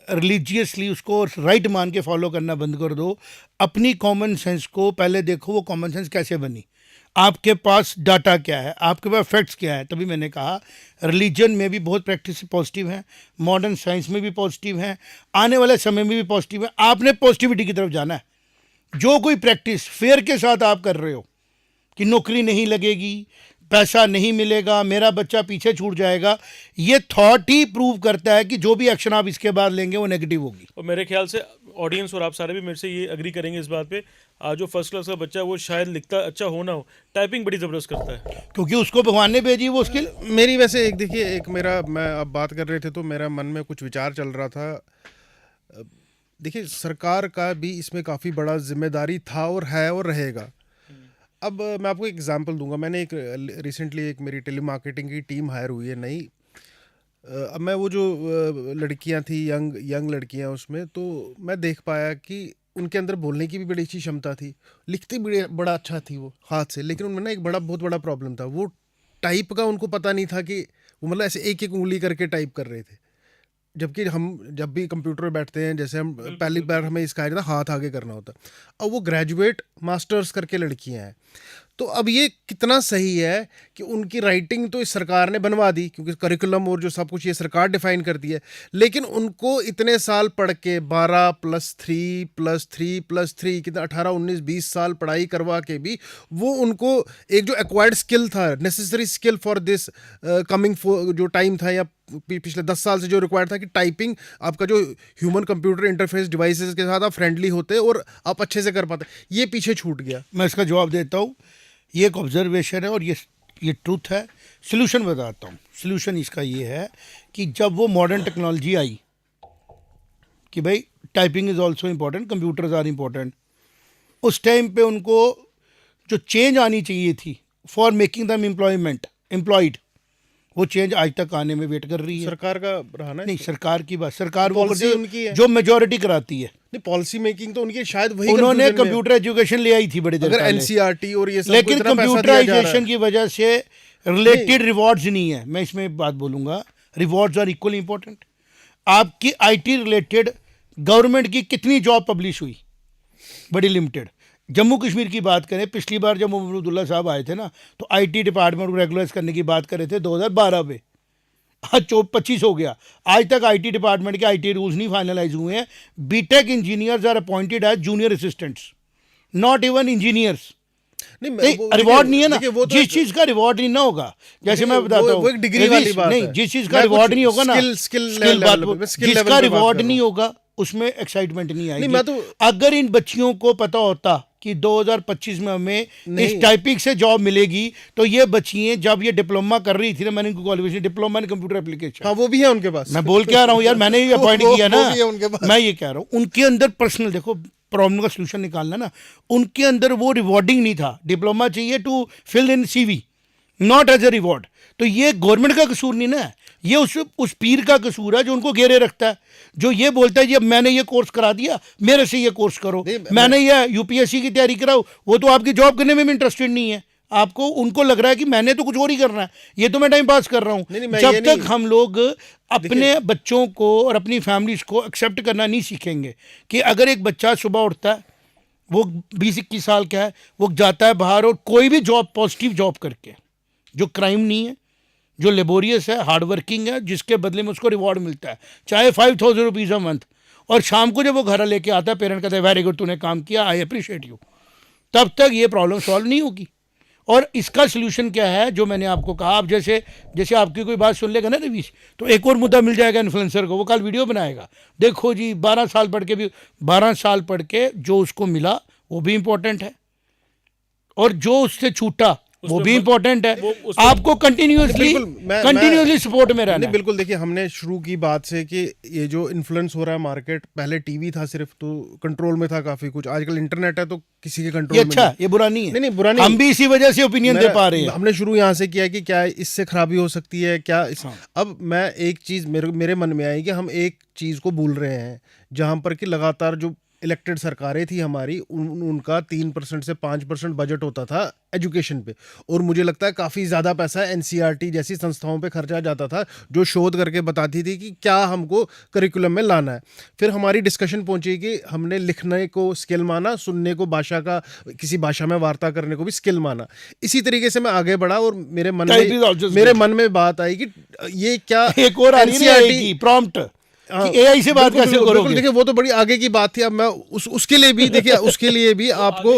रिलीजियसली उसको राइट मान के फॉलो करना बंद कर दो। अपनी कॉमन सेंस को पहले देखो, वो कॉमन सेंस कैसे बनी, आपके पास डाटा क्या है, आपके पास फैक्ट्स क्या है। तभी मैंने कहा रिलीजन में भी बहुत प्रैक्टिस पॉजिटिव है, मॉडर्न साइंस में भी पॉजिटिव है, आने वाले समय में भी पॉजिटिव है। आपने पॉजिटिविटी की तरफ जाना है। जो कोई प्रैक्टिस फेयर के साथ आप कर रहे हो कि नौकरी नहीं लगेगी, पैसा नहीं मिलेगा, मेरा बच्चा पीछे छूट जाएगा, ये थॉट ही प्रूव करता है कि जो भी एक्शन आप इसके बाद लेंगे वो नेगेटिव होगी। और मेरे ख्याल से ऑडियंस और आप सारे भी मेरे से ये एग्री करेंगे इस बात पे, आज जो फर्स्ट क्लास का बच्चा है वो शायद लिखता अच्छा हो ना हो, टाइपिंग बड़ी ज़बरदस्त करता है, क्योंकि उसको भगवान ने भेजी वो स्किल। मेरी वैसे एक देखिए, एक मेरा, मैं अब बात कर रहे थे तो मेरा मन में कुछ विचार चल रहा था। देखिए, सरकार का भी इसमें काफ़ी बड़ा जिम्मेदारी था और है और रहेगा। अब मैं आपको एक एग्जांपल दूंगा। मैंने एक रिसेंटली एक मेरी टेलीमार्केटिंग की टीम हायर हुई है नई। अब मैं वो जो लड़कियां थी, यंग लड़कियां, उसमें तो मैं देख पाया कि उनके अंदर बोलने की भी बड़ी अच्छी क्षमता थी, लिखती भी बड़ा अच्छा थी वो हाथ से, लेकिन उनमें ना एक बहुत बड़ा प्रॉब्लम था, वो टाइप का उनको पता नहीं था कि वो मतलब ऐसे एक एक उंगली करके टाइप कर रहे थे। जबकि हम जब भी कंप्यूटर पे बैठते हैं, जैसे हम पहली बार हमें इसका ना हाथ आगे करना होता, अब वो ग्रेजुएट मास्टर्स करके लड़कियां हैं। तो अब ये कितना सही है कि उनकी राइटिंग तो इस सरकार ने बनवा दी, क्योंकि करिकुलम और जो सब कुछ ये सरकार डिफाइन करती है, लेकिन उनको इतने साल पढ़ के 12+3+3+3 कितना 18-19-20 साल पढ़ाई करवा के भी वो उनको एक जो एक्वायर्ड स्किल था, necessary skill for this coming जो टाइम था, या पिछले 10 साल से जो रिक्वायर्ड था कि टाइपिंग आपका जो ह्यूमन कंप्यूटर इंटरफेस डिवाइसेस के साथ आप फ्रेंडली होते और आप अच्छे से कर पाते, ये पीछे छूट गया। मैं इसका जवाब देता हूँ। ये एक ऑब्जर्वेशन है और ये ट्रूथ है। सॉल्यूशन बताता हूँ। सॉल्यूशन इसका ये है कि जब वो मॉडर्न टेक्नोलॉजी आई कि भाई typing is also important, computers are important, उस टाइम पे उनको जो चेंज आनी चाहिए थी फॉर मेकिंग दम एम्प्लॉयड, वो चेंज आज तक आने में वेट कर रही है। सरकार का रहा ना, नहीं, सरकार की बात, सरकार वो पॉलिसी उनकी है जो मेजॉरिटी कराती है। नहीं, पॉलिसी मेकिंग तो उनकी शायद वही, उन्होंने कंप्यूटर एजुकेशन ले आई थी बड़ी देर अगर पहले, एनसीईआरटी और ये सब, लेकिन कंप्यूटराइजेशन की वजह से रिलेटेड रिवॉर्ड्स नहीं है। मैं इसमें बात बोलूंगा, रिवॉर्ड्स आर इक्वली इंपॉर्टेंट। आपकी आईटी रिलेटेड गवर्नमेंट की कितनी जॉब पब्लिश हुई, बड़ी लिमिटेड। जम्मू कश्मीर की बात करें, पिछली बार जब मोहम्मद अब्दुल्ला साहब आए थे ना, तो आईटी डिपार्टमेंट को रेगुलराइज करने की बात कर रहे थे 2012 में, आज 25 हो गया, आज तक आईटी डिपार्टमेंट के आईटी रूल्स नहीं फाइनलाइज हुए हैं। BTech engineers are appointed as junior assistants, not even engineers. Reward नहीं है ना, जिस चीज का रिवॉर्ड नहीं ना होगा, जैसे मैं बताता हूँ, वो एक डिग्री वाली बात नहीं, है। जिस चीज का रिवॉर्ड नहीं होगा ना, स्किल जिसका रिवॉर्ड नहीं होगा उसमें एक्साइटमेंट नहीं आएगी। मैं तो अगर इन बच्चियों को पता होता कि 2025 में हमें इस टाइपिंग से जॉब मिलेगी, तो ये बच्चियां जब ये डिप्लोमा कर रही थी ना, मैंने इनको qualification diploma in computer application, हाँ वो भी है उनके पास। मैं बोल के आ रहा हूँ यार, मैंने ही अपॉइंट किया ना, वो भी है उनके पास। मैं ये कह रहा हूँ उनके अंदर पर्सनल, देखो प्रॉब्लम का सोल्यूशन निकालना ना, उनके अंदर वो रिवॉर्डिंग नहीं था। डिप्लोमा चाहिए to fill in CV, not as a reward. तो ये गवर्नमेंट का कसूर नहीं ना, ये उस पीर का कसूर है जो उनको घेरे रखता है, जो ये बोलता है जी अब मैंने ये कोर्स करा दिया, मेरे से ये कोर्स करो, मैंने ये यूपीएससी की तैयारी कराओ, वो तो आपकी जॉब करने में भी इंटरेस्टेड नहीं है। आपको उनको लग रहा है कि मैंने तो कुछ और ही करना है, ये तो मैं टाइम पास कर रहा हूँ। जब तक हम लोग अपने बच्चों को और अपनी फैमिलीज को एक्सेप्ट करना नहीं सीखेंगे कि अगर एक बच्चा सुबह उठता है, वो 20-21 साल का है, वो जाता है बाहर और कोई भी जॉब, पॉजिटिव जॉब करके, जो क्राइम नहीं है, जो लेबोरियस है, हार्ड वर्किंग है, जिसके बदले में उसको रिवॉर्ड मिलता है, चाहे 5,000 रुपीज़ अ मंथ, और शाम को जब वो घर लेके आता है, पेरेंट कहते हैं वेरी गुड, तूने काम किया, आई अप्रिशिएट यू, तब तक ये प्रॉब्लम सॉल्व नहीं होगी। और इसका सलूशन क्या है, जो मैंने आपको कहा, आप जैसे आपकी कोई बात सुन लेगा ना रवीश, तो एक और मुद्दा मिल जाएगा इन्फ्लुएंसर को, वो कल वीडियो बनाएगा, देखो जी 12 साल पढ़ के जो उसको मिला वो भी इंपॉर्टेंट है, और जो उससे छूटा वो भी इंपॉर्टेंट है। आपको कंटिन्यूअसली सपोर्ट में रहना है। बिल्कुल, देखिए हमने शुरू की बात से कि ये जो इन्फ्लुएंस हो रहा है मार्केट, पहले टीवी था सिर्फ, तो कंट्रोल में था काफी कुछ, आजकल इंटरनेट है तो किसी के कंट्रोल में। अच्छा, ये बुरा नहीं है। नहीं, बुरा नहीं, हम भी इसी वजह से ओपिनियन दे पा रहे हैं। हमने शुरू यहाँ से किया कि क्या इससे खराबी हो सकती है क्या अब मैं एक चीज मेरे मन में आई कि हम एक चीज को भूल रहे हैं, जहां पर कि लगातार जो इलेक्टेड सरकारें थी हमारी, उनका 3% से 5% बजट होता था एजुकेशन पे, और मुझे लगता है काफ़ी ज़्यादा पैसा एनसीईआरटी जैसी संस्थाओं पे खर्चा जाता था, जो शोध करके बताती थी कि क्या हमको करिकुलम में लाना है। फिर हमारी डिस्कशन पहुंची कि हमने लिखने को स्किल माना, सुनने को, किसी भाषा में वार्ता करने को भी स्किल माना। इसी तरीके से मैं आगे बढ़ा और मेरे मन में बात आई कि ये क्या एक और एनसीईआरटी प्रॉम्प्ट एआई से बात कैसे करोगे? देखिए वो तो बड़ी आगे की बात थी। अब मैं उसके लिए भी देखिए उसके लिए भी आपको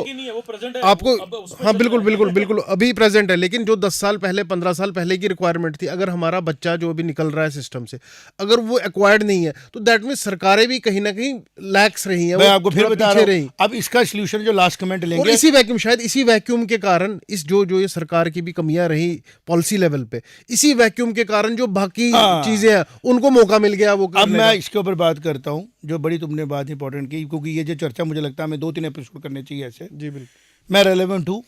हाँ बिल्कुल अभी प्रेजेंट है, लेकिन जो 10 साल पहले 15 साल पहले की रिक्वायरमेंट थी, अगर हमारा बच्चा जो अभी निकल रहा है सिस्टम से, अगर वो एक्वायर्ड नहीं है, तो दैट मीन सरकारें भी कहीं ना कहीं लैक्स रही हैं। मैं आपको फिर बता रहा हूं, अब इसका सॉल्यूशन जो लास्ट कमेंट लेंगे, इसी वैक्यूम के कारण, इस जो ये सरकार की भी कमियां रही पॉलिसी लेवल पे, इसी वैक्यूम के कारण जो बाकी चीजें हैं उनको मौका मिल गया वो। अब मैं इसके ऊपर बात करता हूं, जो बड़ी तुमने बात इंपॉर्टेंट की, क्योंकि ये जो चर्चा मुझे लगता है हमें 2-3 एपिसोड करने चाहिए ऐसे। जी बिल्कुल, मैं रेलेवेंट हूँ,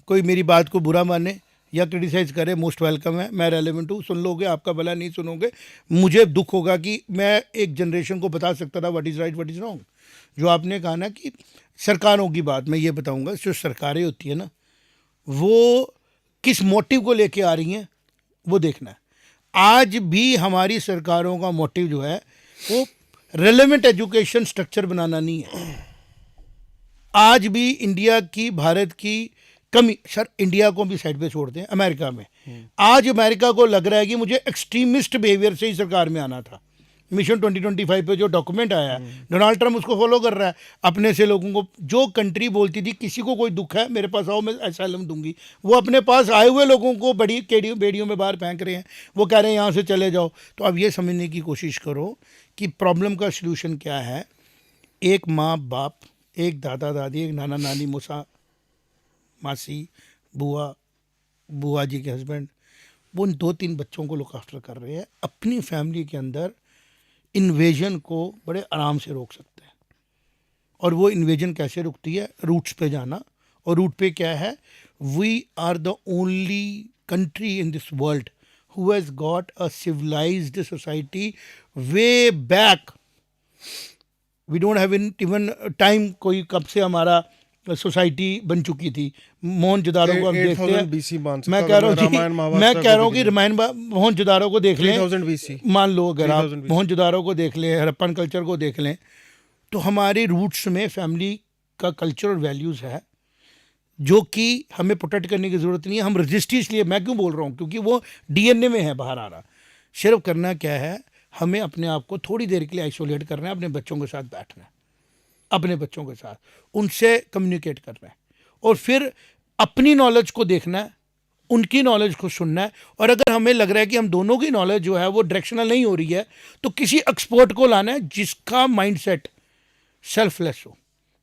कोई मेरी बात को बुरा माने या क्रिटिसाइज करे, मोस्ट वेलकम है। मैं रेलेवेंट हूँ, सुन लोगे आपका भला, नहीं सुनोगे मुझे दुख होगा कि मैं एक जनरेशन को बता सकता था what is right what is wrong. जो आपने कहा ना कि सरकारों की बात, मैं ये बताऊँगा, जो सरकारें होती है ना, वो किस मोटिव को लेके आ रही हैं वो देखना है। आज भी हमारी सरकारों का मोटिव जो है वो रेलेवेंट एजुकेशन स्ट्रक्चर बनाना नहीं है। आज भी इंडिया की, भारत की कमी, सर इंडिया को भी साइड पे छोड़ दें, अमेरिका में आज अमेरिका को लग रहा है कि मुझे एक्सट्रीमिस्ट बिहेवियर से ही सरकार में आना था। मिशन 2025 पे जो डॉक्यूमेंट आया है, डोनाल्ड ट्रंप उसको फॉलो कर रहा है। अपने से लोगों को, जो कंट्री बोलती थी किसी को कोई दुख है मेरे पास आओ मैं असाइलम दूंगी, वो अपने पास आए हुए लोगों को बड़ी बेड़ियों में बाहर फेंक रहे हैं, वो कह रहे हैं यहाँ से चले जाओ। तो अब ये समझने की कोशिश करो कि प्रॉब्लम का सलूशन क्या है। एक माँ बाप, एक दादा दादी, एक नाना नानी, मौसा मासी, बुआ जी के हस्बैंड, वो उन 2-3 बच्चों को लुक आफ्टर कर रहे हैं। अपनी फैमिली के अंदर इन्वेजन को बड़े आराम से रोक सकते हैं। और वो इन्वेजन कैसे रुकती है? रूट्स पे जाना। और रूट पे क्या है? We are the only country in this world who has got a civilized society way back. We don't have even time कोई कब से हमारा सोसाइटी बन चुकी थी। मोहनजोदारो को हम देखते हैं, मैं कह रहा हूँ कि रामायण मोहनजोदारो को देख लें, मान लो अगर आप मोहनजोदारो को देख लें, हड़प्पन कल्चर को देख लें, तो हमारे रूट्स में फैमिली का कल्चर और वैल्यूज़ है जो कि हमें प्रोटेक्ट करने की ज़रूरत नहीं है। हम रजिस्ट ही इसलिए, मैं क्यों बोल रहा हूँ, क्योंकि वो डीएनए में है, बाहर आ रहा। सिर्फ करना क्या है, हमें अपने आप को थोड़ी देर के लिए आइसोलेट करना है, अपने बच्चों के साथ बैठना है, अपने बच्चों के साथ उनसे कम्युनिकेट करना है, और फिर अपनी नॉलेज को देखना है, उनकी नॉलेज को सुनना है। और अगर हमें लग रहा है कि हम दोनों की नॉलेज जो है वो डायरेक्शनल नहीं हो रही है, तो किसी एक्सपर्ट को लाना है जिसका माइंडसेट सेल्फलेस हो,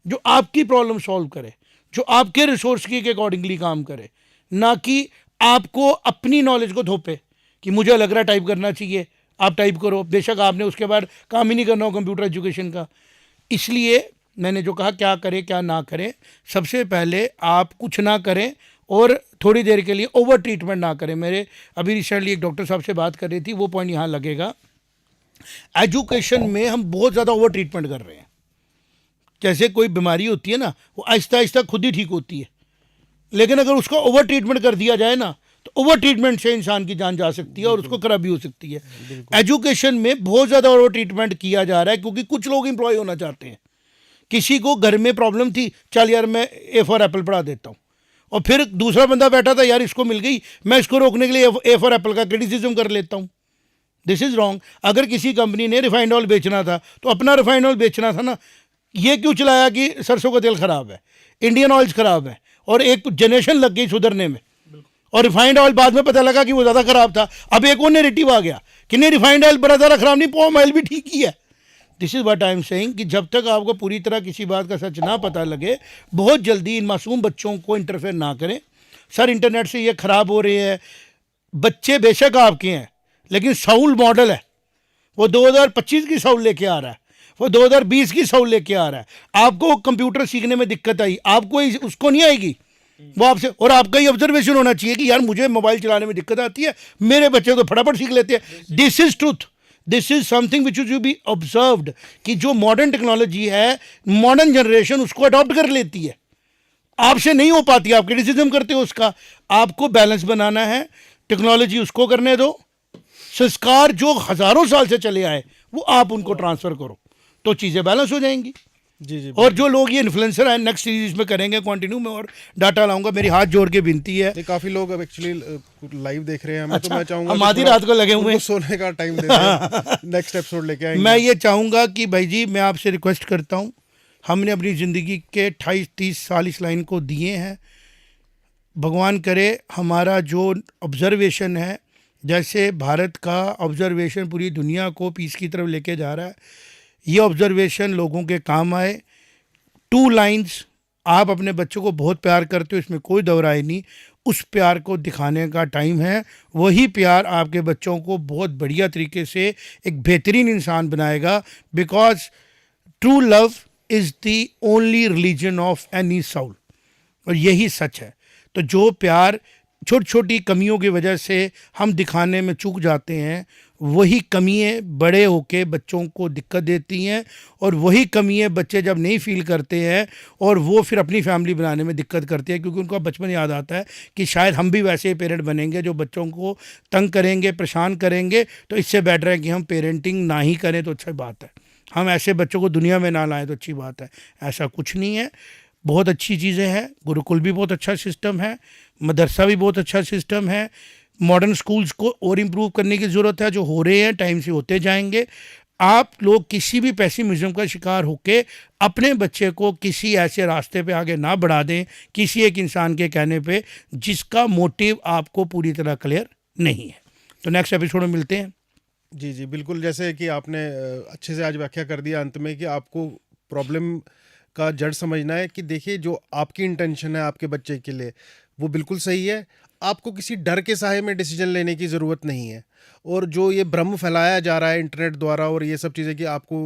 जो आपकी प्रॉब्लम सॉल्व करे, जो आपके रिसोर्स के अकॉर्डिंगली काम करे, ना कि आपको अपनी नॉलेज को थोपे कि मुझे लग रहा है टाइप करना चाहिए, आप टाइप करो, बेशक आपने उसके बाद काम ही नहीं करना हो कंप्यूटर एजुकेशन का। इसलिए मैंने जो कहा क्या करें क्या ना करें, सबसे पहले आप कुछ ना करें और थोड़ी देर के लिए ओवर ट्रीटमेंट ना करें। मेरे अभी रिसेंटली एक डॉक्टर साहब से बात कर रही थी, वो पॉइंट यहाँ लगेगा। एजुकेशन में हम बहुत ज़्यादा ओवर ट्रीटमेंट कर रहे हैं। जैसे कोई बीमारी होती है ना, वो आहिस्ता आहिस्ता खुद ही ठीक होती है, लेकिन अगर उसका ओवर ट्रीटमेंट कर दिया जाए ना, तो ओवर ट्रीटमेंट से इंसान की जान जा सकती है और उसको खराबी हो सकती है। एजुकेशन में बहुत ज़्यादा ओवर ट्रीटमेंट किया जा रहा है, क्योंकि कुछ लोग एम्प्लॉय होना चाहते हैं। किसी को घर में प्रॉब्लम थी, चल यार मैं ए फॉर एप्पल पढ़ा देता हूँ, और फिर दूसरा बंदा बैठा था, यार इसको मिल गई, मैं इसको रोकने के लिए ए फॉर एप्पल का क्रिटिसिज्म कर लेता हूँ। This is wrong. अगर किसी कंपनी ने रिफाइंड ऑयल बेचना था तो अपना रिफाइंड ऑयल बेचना था ना, ये क्यों चलाया कि सरसों का तेल ख़राब है, इंडियन ऑयल्स ख़राब है, और एक जनरेशन लग गई सुधरने में, और रिफाइंड ऑयल बाद में पता लगा कि वो ज़्यादा ख़राब था। अब एक और नेरेटिव आ गया कि नहीं रिफाइंड ऑयल बड़ा ज़्यादा ख़राब नहीं, पाम ऑयल भी ठीक ही है। This is what I am saying कि जब तक आपको पूरी तरह किसी बात का सच ना पता लगे, बहुत जल्दी इन मासूम बच्चों को इंटरफेयर ना करें। सर इंटरनेट से ये ख़राब हो रही है, बच्चे बेशक आपके हैं, लेकिन साउल मॉडल है, वो 2025 की साउल लेके आ रहा है, वो 2020 की साउल लेके आ रहा है। आपको कंप्यूटर सीखने में दिक्कत आई, आपको उसको नहीं आएगी, वो आपसे। और आपका ये ऑब्जर्वेशन होना चाहिए कि यार मुझे मोबाइल चलाने में दिक्कत आती है, मेरे बच्चे तो फटाफट सीख लेते हैं। This is truth, this is something which is to be observed, कि जो मॉडर्न टेक्नोलॉजी है, मॉडर्न जनरेशन उसको अडॉप्ट कर लेती है, आपसे नहीं हो पाती, आप क्रिटिसिज्म करते हो उसका। आपको बैलेंस बनाना है, टेक्नोलॉजी उसको करने दो, संस्कार जो हजारों साल से चले आए वो आप उनको ट्रांसफर करो, तो चीज़ें बैलेंस हो जाएंगी। जी और जो लोग ये इन्फ्लुएंसर हैं, नेक्स्ट सीरीज में करेंगे कंटिन्यू में, और डाटा लाऊंगा। मेरी हाथ जोड़ के विनती है। काफ़ी लोग अब एक्चुअली लाइव देख रहे हैं हमें, अच्छा, तो मैं चाहूँगा हम आधी रात को लगे हुए हैं, सोने का टाइम दे दें, नेक्स्ट एपिसोड लेके आएंगे। मैं ये चाहूँगा कि भाई जी, मैं आपसे रिक्वेस्ट करता हूँ, हमने अपनी ज़िंदगी के 28-30 साल इस लाइन को दिए हैं। भगवान करे हमारा जो ऑब्जर्वेशन है, जैसे भारत का ऑब्जर्वेशन पूरी दुनिया को पीस की तरफ लेके जा रहा है, ये ऑब्जर्वेशन लोगों के काम आए। 2 लाइन्स, आप अपने बच्चों को बहुत प्यार करते हो, इसमें कोई दो राय नहीं, उस प्यार को दिखाने का टाइम है। वही प्यार आपके बच्चों को बहुत बढ़िया तरीके से एक बेहतरीन इंसान बनाएगा, because true love is the only religion of any Saul, और यही सच है। तो जो प्यार छोटी छोटी कमियों की वजह से हम दिखाने में चूक जाते हैं, वही कमियाँ बड़े होके बच्चों को दिक्कत देती हैं, और वही कमियाँ बच्चे जब नहीं फील करते हैं और वो फिर अपनी फैमिली बनाने में दिक्कत करते हैं, क्योंकि उनको बचपन याद आता है कि शायद हम भी वैसे पेरेंट बनेंगे जो बच्चों को तंग करेंगे, परेशान करेंगे। तो इससे बेटर है कि हम पेरेंटिंग ना ही करें तो अच्छी बात है, हम ऐसे बच्चों को दुनिया में ना लाएँ तो अच्छी बात है। ऐसा कुछ नहीं है, बहुत अच्छी चीज़ें हैं। गुरुकुल भी बहुत अच्छा सिस्टम है, मदरसा भी बहुत अच्छा सिस्टम है। मॉडर्न स्कूल्स को और इम्प्रूव करने की ज़रूरत है, जो हो रहे हैं, टाइम से होते जाएंगे। आप लोग किसी भी पेसिमिज्म का शिकार होके अपने बच्चे को किसी ऐसे रास्ते पे आगे ना बढ़ा दें, किसी एक इंसान के कहने पे, जिसका मोटिव आपको पूरी तरह क्लियर नहीं है। तो नेक्स्ट एपिसोड में मिलते हैं। जी जी बिल्कुल, जैसे कि आपने अच्छे से आज व्याख्या कर दिया अंत में कि आपको प्रॉब्लम का जड़ समझना है कि देखिए जो आपकी इंटेंशन है आपके बच्चे के लिए वो बिल्कुल सही है। आपको किसी डर के साए में डिसीजन लेने की ज़रूरत नहीं है। और जो ये भ्रम फैलाया जा रहा है इंटरनेट द्वारा और ये सब चीज़ें कि आपको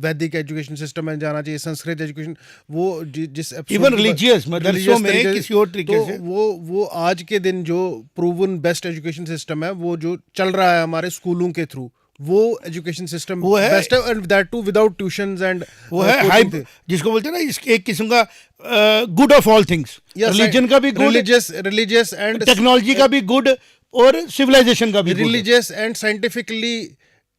वैदिक एजुकेशन सिस्टम में जाना चाहिए, संस्कृत एजुकेशन, वो जिस इवन रिलीजियस मदरसों में किसी और तरीके तो से, वो आज के दिन जो प्रूवन बेस्ट एजुकेशन सिस्टम है, वो जो चल रहा है हमारे स्कूलों के थ्रू, वो एजुकेशन सिस्टम वो है, बेस्ट है, and that too without tuitions एंड वो है हाई, जिसको बोलते हैं ना, एक किस्म का good of all things. Religion का भी गुड, रिलीजियस एंड टेक्नोलॉजी का भी गुड, और सिविलाइजेशन का भी रिलीजियस एंड साइंटिफिकली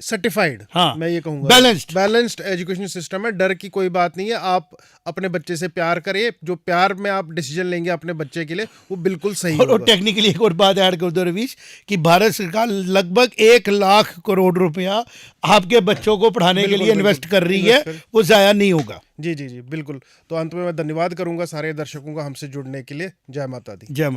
सर्टिफाइड, हाँ, मैं ये कहूंगा बैलेंस्ड एजुकेशन सिस्टम है। डर की कोई बात नहीं है, आप अपने बच्चे से प्यार करिए, जो प्यार में आप डिसीजन लेंगे अपने बच्चे के लिए वो बिल्कुल सही और होगा। टेक्निकली एक और बात ऐड कर दो रवीश कि भारत सरकार लगभग 1 लाख करोड़ रुपया आपके बच्चों को पढ़ाने के बिल्कुल, लिए इन्वेस्ट बिल्कुल, कर रही इन्वेस्ट है, वो जाया नहीं होगा। जी जी जी बिल्कुल। तो अंत में मैं धन्यवाद करूंगा सारे दर्शकों का हमसे जुड़ने के लिए। जय माता दी। जय माता।